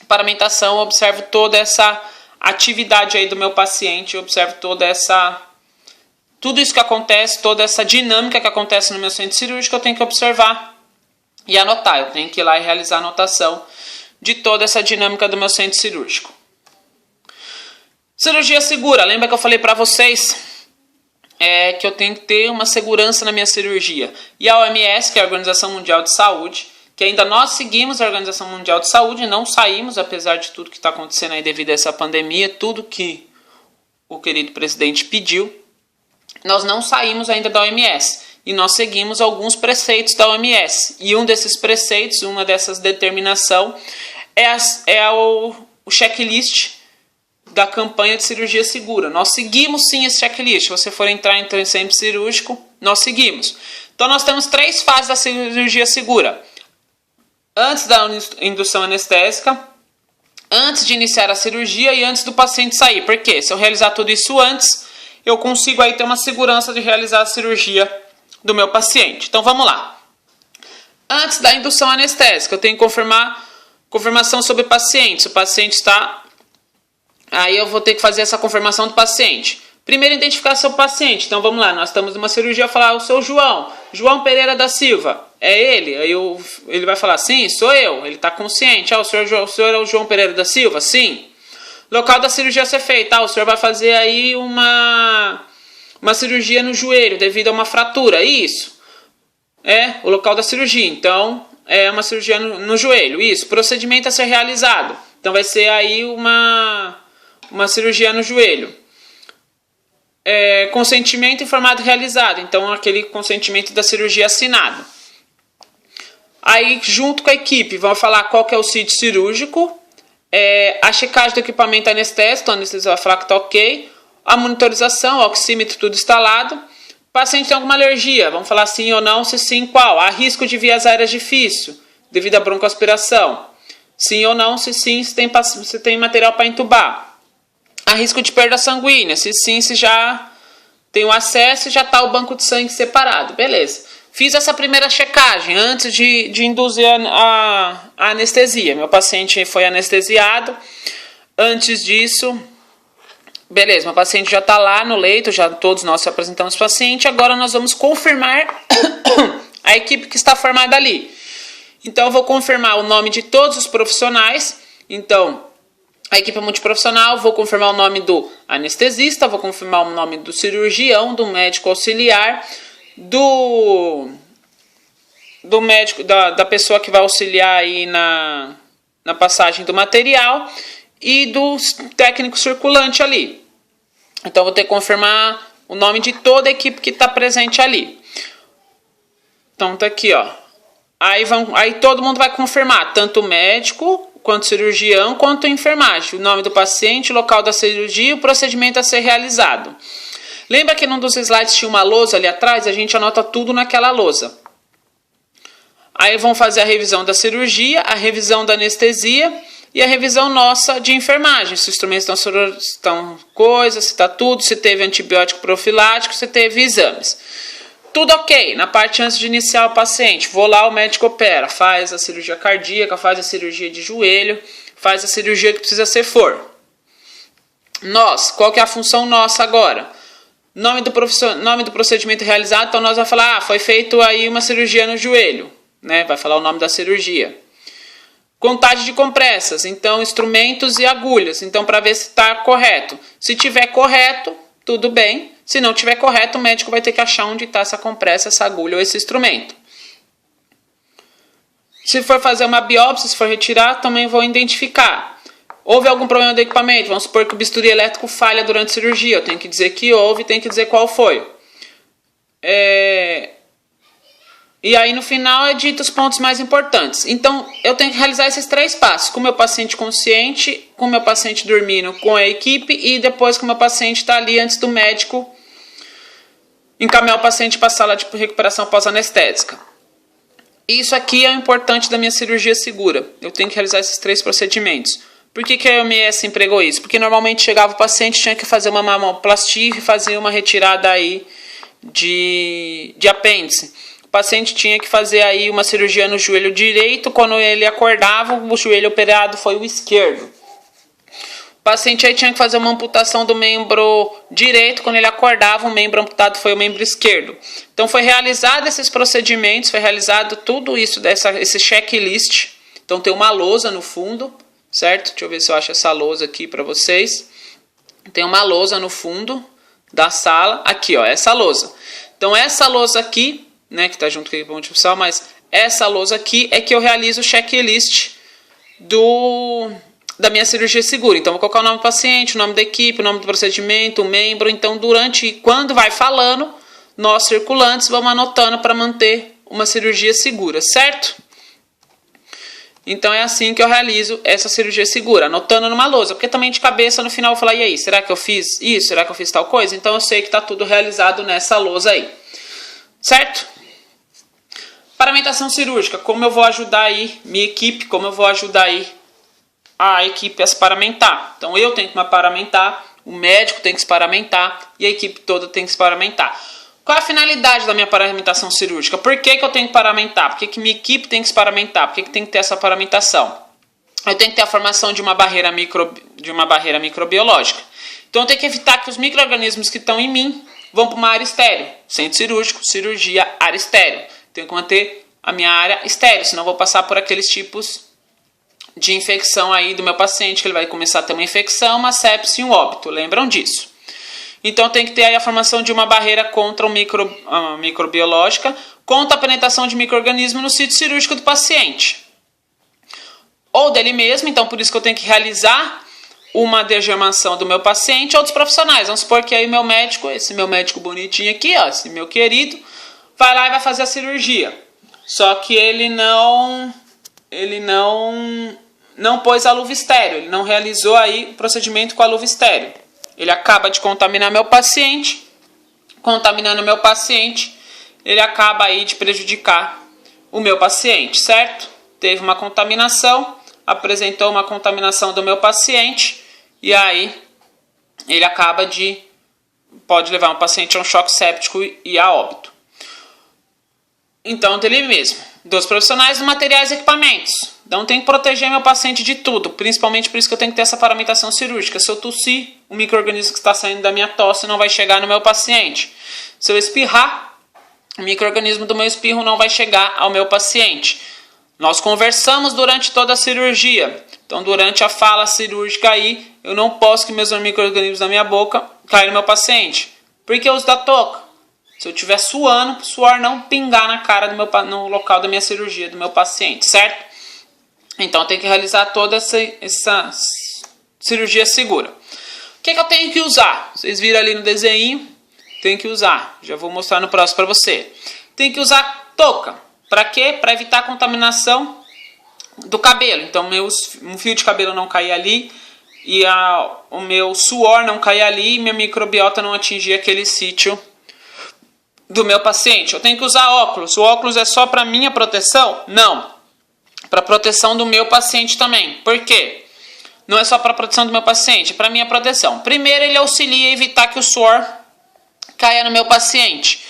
paramentação, eu observo toda essa atividade aí do meu paciente, eu observo tudo isso que acontece, toda essa dinâmica que acontece no meu centro cirúrgico, eu tenho que observar e anotar. Eu tenho que ir lá e realizar a anotação de toda essa dinâmica do meu centro cirúrgico. Cirurgia segura. Lembra que eu falei para vocês é que eu tenho que ter uma segurança na minha cirurgia. E a OMS, que é a Organização Mundial de Saúde, que ainda nós seguimos a Organização Mundial de Saúde, não saímos, apesar de tudo que está acontecendo aí devido a essa pandemia, tudo que o querido presidente pediu, nós não saímos ainda da OMS. E nós seguimos alguns preceitos da OMS. E um desses preceitos, uma dessas determinações, é o checklist da campanha de cirurgia segura. Nós seguimos sim esse checklist. Se você for entrar em centro cirúrgico, nós seguimos. Então nós temos 3 fases da cirurgia segura. Antes da indução anestésica, antes de iniciar a cirurgia e antes do paciente sair. Por quê? Se eu realizar tudo isso antes, eu consigo aí ter uma segurança de realizar a cirurgia do meu paciente. Então vamos lá. Antes da indução anestésica, eu tenho que confirmação sobre o paciente. Se o paciente está... Aí eu vou ter que fazer essa confirmação do paciente. Primeiro, identificação do paciente. Então vamos lá, nós estamos numa cirurgia, eu falar, o seu João Pereira da Silva, é ele? Aí ele vai falar, sim, sou eu. Ele está consciente. O senhor é o João Pereira da Silva? Sim. Local da cirurgia a ser feita. O senhor vai fazer aí uma cirurgia no joelho devido a uma fratura. Isso. É o local da cirurgia. Então, é uma cirurgia no joelho. Isso. Procedimento a ser realizado. Então, vai ser aí uma cirurgia no joelho. Consentimento informado realizado. Então, aquele consentimento da cirurgia assinado. Aí, junto com a equipe, vão falar qual que é o sítio cirúrgico. A checagem do equipamento anestésico. Então, o anestesista vai falar que está ok. A monitorização, o oxímetro, tudo instalado. O paciente tem alguma alergia. Vamos falar sim ou não, se sim, qual? Há risco de vias aéreas difícil, devido à broncoaspiração. Sim ou não, se sim, se tem material para entubar. Há risco de perda sanguínea. Se sim, se já tem o acesso e já está o banco de sangue separado. Beleza. Fiz essa primeira checagem antes de induzir a anestesia. Meu paciente foi anestesiado. Antes disso, beleza, meu paciente já está lá no leito, já todos nós apresentamos o paciente. Agora nós vamos confirmar a equipe que está formada ali. Então eu vou confirmar o nome de todos os profissionais. Então, a equipe é multiprofissional, vou confirmar o nome do anestesista, vou confirmar o nome do cirurgião, do médico auxiliar, do médico, da pessoa que vai auxiliar aí na passagem do material e do técnico circulante ali. Então, vou ter que confirmar o nome de toda a equipe que está presente ali. Então, tá aqui, ó. Aí todo mundo vai confirmar, tanto o médico, quanto o cirurgião, quanto a enfermagem. O nome do paciente, o local da cirurgia e o procedimento a ser realizado. Lembra que num dos slides tinha uma lousa ali atrás? A gente anota tudo naquela lousa. Aí vão fazer a revisão da cirurgia, a revisão da anestesia e a revisão nossa de enfermagem. Se os instrumentos estão coisas, se está tudo, se teve antibiótico profilático, se teve exames. Tudo ok. Na parte antes de iniciar o paciente, vou lá, o médico opera, faz a cirurgia cardíaca, faz a cirurgia de joelho, faz a cirurgia que precisa ser for. Qual que é a função nossa agora? Nome do procedimento realizado, então nós vamos falar, foi feito aí uma cirurgia no joelho, né? Vai falar o nome da cirurgia. Contagem de compressas, então instrumentos e agulhas, então para ver se está correto. Se tiver correto, tudo bem. Se não tiver correto, o médico vai ter que achar onde está essa compressa, essa agulha ou esse instrumento. Se for fazer uma biópsia, se for retirar, também vou identificar. Houve algum problema do equipamento? Vamos supor que o bisturi elétrico falha durante a cirurgia. Eu tenho que dizer que houve, tenho que dizer qual foi. E aí no final é dito os pontos mais importantes. Então eu tenho que realizar esses 3 passos. Com o meu paciente consciente, com o meu paciente dormindo com a equipe e depois com o meu paciente está ali antes do médico encaminhar o paciente para a sala de recuperação pós-anestésica. Isso aqui é o importante da minha cirurgia segura. Eu tenho que realizar esses 3 procedimentos. Por que a OMS empregou isso? Porque normalmente chegava o paciente, tinha que fazer uma mamoplastia e fazer uma retirada aí de apêndice. O paciente tinha que fazer aí uma cirurgia no joelho direito. Quando ele acordava, o joelho operado foi o esquerdo. O paciente aí tinha que fazer uma amputação do membro direito. Quando ele acordava, o membro amputado foi o membro esquerdo. Então, foi realizado esses procedimentos, foi realizado tudo isso, esse checklist. Então, tem uma lousa no fundo, certo? Deixa eu ver se eu acho essa lousa aqui para vocês. Tem uma lousa no fundo, da sala, aqui, ó, essa lousa. Então, essa lousa aqui, né, que tá junto com a equipe multifuncional, mas essa lousa aqui é que eu realizo o checklist da minha cirurgia segura. Então, vou colocar o nome do paciente, o nome da equipe, o nome do procedimento, o membro. Então, quando vai falando, nós circulantes vamos anotando para manter uma cirurgia segura, certo? Então, é assim que eu realizo essa cirurgia segura, anotando numa lousa. Porque também de cabeça, no final, eu vou falar, e aí, será que eu fiz isso? Será que eu fiz tal coisa? Então, eu sei que está tudo realizado nessa lousa aí. Certo? Paramentação cirúrgica. Como eu vou ajudar aí minha equipe, como eu vou ajudar aí a equipe a se paramentar. Então, eu tenho que me paramentar, o médico tem que se paramentar e a equipe toda tem que se paramentar. Qual é a finalidade da minha paramentação cirúrgica? Por que eu tenho que paramentar? Por que minha equipe tem que se paramentar? Por que tem que ter essa paramentação? Eu tenho que ter a formação de uma barreira microbiológica. Então eu tenho que evitar que os micro-organismos que estão em mim vão para uma área estéril. Centro cirúrgico, cirurgia, área estéril. Tenho que manter a minha área estéril, senão eu vou passar por aqueles tipos de infecção aí do meu paciente, que ele vai começar a ter uma infecção, uma sepse e um óbito. Lembram disso? Então tem que ter aí a formação de uma barreira contra microbiológica, contra a penetração de micro-organismo no sítio cirúrgico do paciente. Ou dele mesmo, então por isso que eu tenho que realizar uma degermação do meu paciente ou dos profissionais. Vamos supor que aí meu médico, esse meu médico bonitinho aqui, ó, esse meu querido, vai lá e vai fazer a cirurgia. Só que ele não pôs a luva estéreo, ele não realizou aí o procedimento com a luva estéreo. Ele acaba de contaminar meu paciente, contaminando meu paciente, ele acaba aí de prejudicar o meu paciente, certo? Teve uma contaminação, apresentou uma contaminação do meu paciente, e aí ele pode levar um paciente a um choque séptico e a óbito. Então, dele mesmo, dos profissionais, dos materiais e equipamentos. Então, tem que proteger meu paciente de tudo, principalmente por isso que eu tenho que ter essa paramentação cirúrgica. Se eu tossir, o micro-organismo que está saindo da minha tosse não vai chegar no meu paciente. Se eu espirrar, o micro-organismo do meu espirro não vai chegar ao meu paciente. Nós conversamos durante toda a cirurgia. Então, durante a fala cirúrgica aí, eu não posso que meus micro-organismos da minha boca caiam no meu paciente. Por que eu uso da touca? Se eu estiver suando, o suor não pingar na cara no local da minha cirurgia, do meu paciente, certo? Então, eu tenho que realizar toda essa cirurgia segura. O que eu tenho que usar? Vocês viram ali no desenho, tem que usar. Já vou mostrar no próximo para você. Tem que usar touca. Para quê? Para evitar a contaminação do cabelo. Então, um fio de cabelo não cair ali e o meu suor não cair ali e minha microbiota não atingir aquele sítio do meu paciente. Eu tenho que usar óculos. O óculos é só para minha proteção? Não. Para proteção do meu paciente também. Por quê? Não é só para proteção do meu paciente, é para minha proteção. Primeiro, ele auxilia a evitar que o suor caia no meu paciente.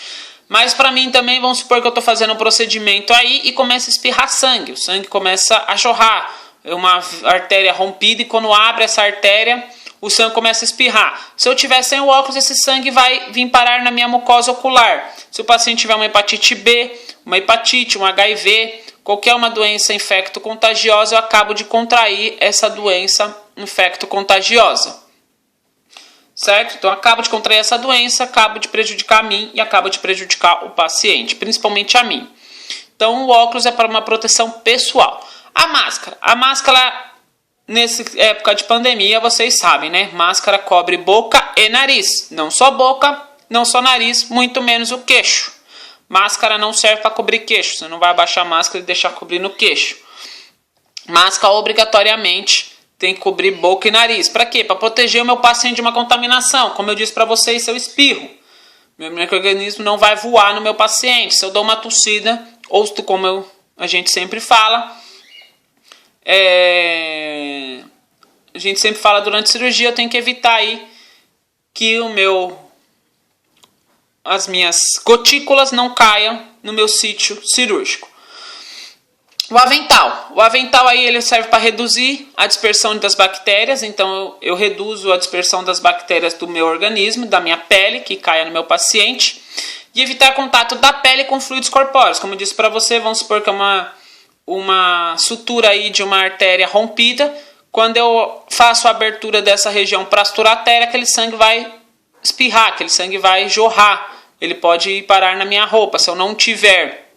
Mas para mim também, vamos supor que eu estou fazendo um procedimento aí e começa a espirrar sangue. O sangue começa a jorrar. É uma artéria rompida e quando abre essa artéria, o sangue começa a espirrar. Se eu tiver sem o óculos, esse sangue vai vir parar na minha mucosa ocular. Se o paciente tiver uma hepatite B, uma hepatite, um HIV, qualquer uma doença infecto-contagiosa, eu acabo de contrair essa doença infecto-contagiosa. Certo? Então, eu acabo de contrair essa doença, acabo de prejudicar a mim e acabo de prejudicar o paciente, principalmente a mim. Então, o óculos é para uma proteção pessoal. A máscara, nessa época de pandemia, vocês sabem, né? Máscara cobre boca e nariz. Não só boca, não só nariz, muito menos o queixo. Máscara não serve para cobrir queixo. Você não vai abaixar a máscara e deixar cobrir no queixo. Máscara obrigatoriamente tem que cobrir boca e nariz. Para quê? Para proteger o meu paciente de uma contaminação. Como eu disse para vocês, se eu espirro, meu micro-organismo não vai voar no meu paciente. Se eu dou uma tossida, ou como a gente sempre fala, durante a cirurgia, eu tenho que evitar aí que as minhas gotículas não caiam no meu sítio cirúrgico. O avental aí ele serve para reduzir a dispersão das bactérias, então eu reduzo a dispersão das bactérias do meu organismo, da minha pele, que caia no meu paciente, e evitar contato da pele com fluidos corpóreos. Como eu disse para você, vamos supor que é uma sutura aí de uma artéria rompida. Quando eu faço a abertura dessa região para suturar a artéria, aquele sangue vai espirrar, aquele sangue vai jorrar. Ele pode ir parar na minha roupa. Se eu não tiver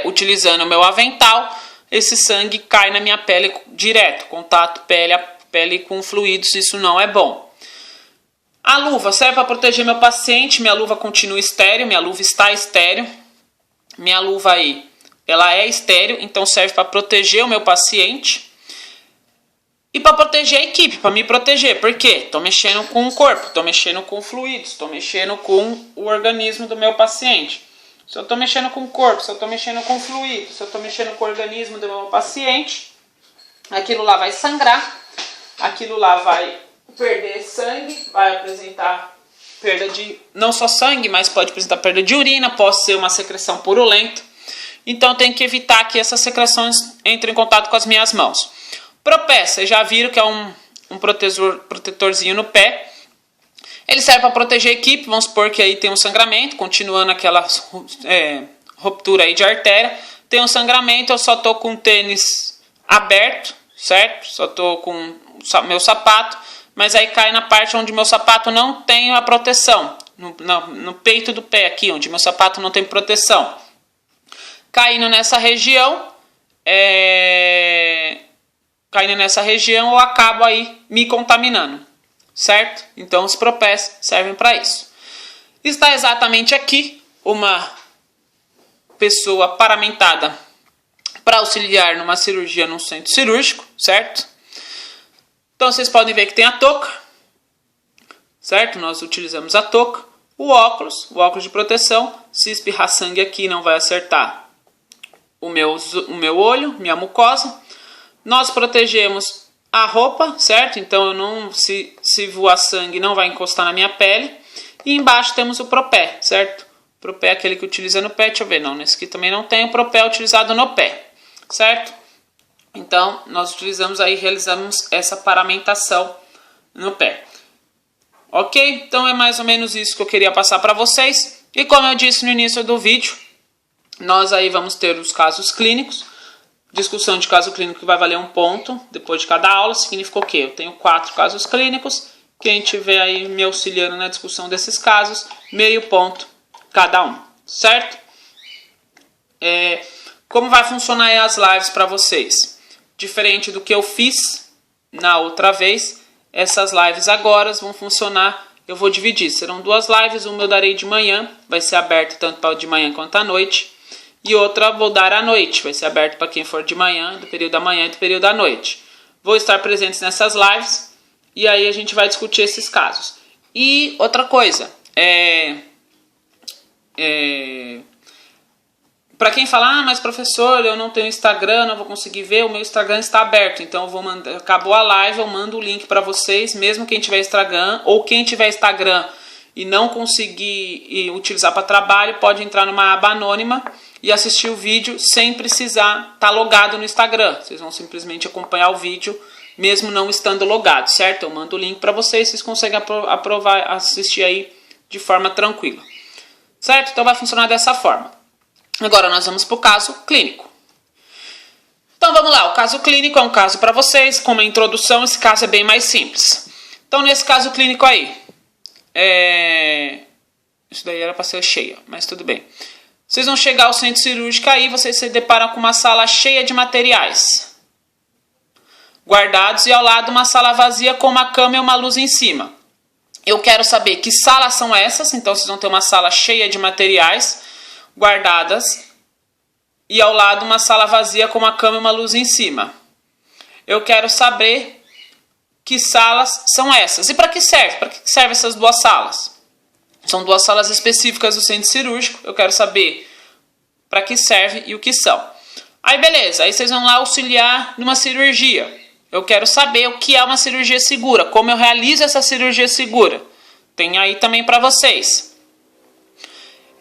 utilizando o meu avental, esse sangue cai na minha pele direto. Contato pele a pele com fluidos, isso não é bom. A luva serve para proteger meu paciente. Minha luva continua estéril, minha luva está estéril. Minha luva aí, ela é estéril, então serve para proteger o meu paciente. E para proteger a equipe, para me proteger. Por quê? Estou mexendo com o corpo, estou mexendo com fluidos, estou mexendo com o organismo do meu paciente. Se eu estou mexendo com o corpo, se eu estou mexendo com fluidos, se eu estou mexendo com o organismo do meu paciente, aquilo lá vai sangrar, aquilo lá vai perder sangue, vai apresentar perda de, não só sangue, mas pode apresentar perda de urina, pode ser uma secreção purulenta. Então tem que evitar que essas secreções entrem em contato com as minhas mãos. Propé, vocês já viram que é um protetorzinho no pé. Ele serve para proteger a equipe, vamos supor que aí tem um sangramento, continuando aquela ruptura aí de artéria. Tem um sangramento, eu só estou com o tênis aberto, certo? Só estou com meu sapato, mas aí cai na parte onde meu sapato não tem a proteção. No peito do pé aqui, onde meu sapato não tem proteção. Caindo nessa região, eu acabo aí me contaminando, certo? Então os propés servem para isso. Está exatamente aqui uma pessoa paramentada para auxiliar numa cirurgia num centro cirúrgico, certo? Então vocês podem ver que tem a touca, certo? Nós utilizamos a touca, o óculos de proteção. Se espirrar sangue aqui não vai acertar o meu olho, minha mucosa. Nós protegemos a roupa, certo? Então se voar sangue não vai encostar na minha pele. E embaixo temos o propé, certo? O propé é aquele que utiliza no pé. Deixa eu ver, não, nesse aqui também não tem. O propé é utilizado no pé, certo? Então nós utilizamos aí, realizamos essa paramentação no pé. Ok? Então é mais ou menos isso que eu queria passar para vocês. E como eu disse no início do vídeo, nós aí vamos ter os casos clínicos. Discussão de caso clínico que vai valer 1 ponto depois de cada aula. Significa o quê? Eu tenho 4 casos clínicos. Quem tiver aí me auxiliando na discussão desses casos, meio ponto cada um, certo? Como vai funcionar aí as lives para vocês? Diferente do que eu fiz na outra vez, essas lives agora vão funcionar. Eu vou dividir, serão 2 lives. Uma eu darei de manhã, vai ser aberto tanto para de manhã quanto à noite. E outra vou dar à noite, vai ser aberto para quem for de manhã, do período da manhã e do período da noite. Vou estar presente nessas lives e aí a gente vai discutir esses casos. E outra coisa, para quem fala, mas professor, eu não tenho Instagram, não vou conseguir ver, o meu Instagram está aberto, então eu vou mandar, acabou a live, eu mando o link para vocês, mesmo quem tiver Instagram, ou quem tiver Instagram e não conseguir utilizar para trabalho, pode entrar numa aba anônima e assistir o vídeo sem precisar estar logado no Instagram. Vocês vão simplesmente acompanhar o vídeo, mesmo não estando logado, certo? Eu mando o link para vocês conseguem assistir aí de forma tranquila, certo? Então vai funcionar dessa forma. Agora nós vamos para o caso clínico. Então vamos lá, o caso clínico é um caso para vocês, como a introdução, esse caso é bem mais simples. Então nesse caso clínico aí, isso daí era para ser cheia, mas tudo bem. Vocês vão chegar ao centro cirúrgico aí, vocês se deparam com uma sala cheia de materiais guardados e ao lado uma sala vazia com uma cama e uma luz em cima. Eu quero saber que salas são essas, então vocês vão ter uma sala cheia de materiais guardadas e ao lado uma sala vazia com uma cama e uma luz em cima. Eu quero saber que salas são essas e para que serve? Para que servem essas 2 salas? São 2 salas específicas do centro cirúrgico. Eu quero saber para que serve e o que são. Aí beleza, aí vocês vão lá auxiliar numa cirurgia. Eu quero saber o que é uma cirurgia segura, como eu realizo essa cirurgia segura. Tem aí também para vocês.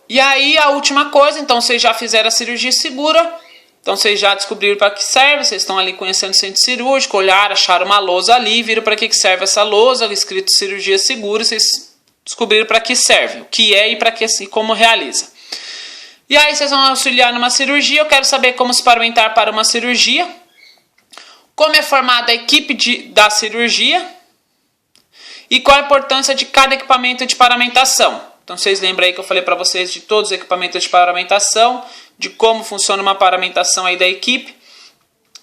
E aí a última coisa, então vocês já fizeram a cirurgia segura, então vocês já descobriram para que serve, vocês estão ali conhecendo o centro cirúrgico, olharam, acharam uma lousa ali, viram para que serve essa lousa, escrito cirurgia segura, vocês descobriram para que serve, o que é e para que e como realiza. E aí vocês vão auxiliar numa cirurgia, eu quero saber como se paramentar para uma cirurgia, como é formada a equipe da cirurgia E qual a importância de cada equipamento de paramentação. Então vocês lembram aí que eu falei para vocês de todos os equipamentos de paramentação, de como funciona uma paramentação aí da equipe.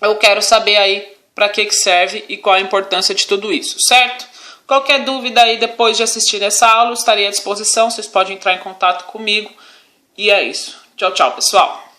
Eu quero saber aí para que serve e qual a importância de tudo isso, certo? Qualquer dúvida aí depois de assistir essa aula, eu estarei à disposição, vocês podem entrar em contato comigo. E é isso. Tchau, tchau, pessoal.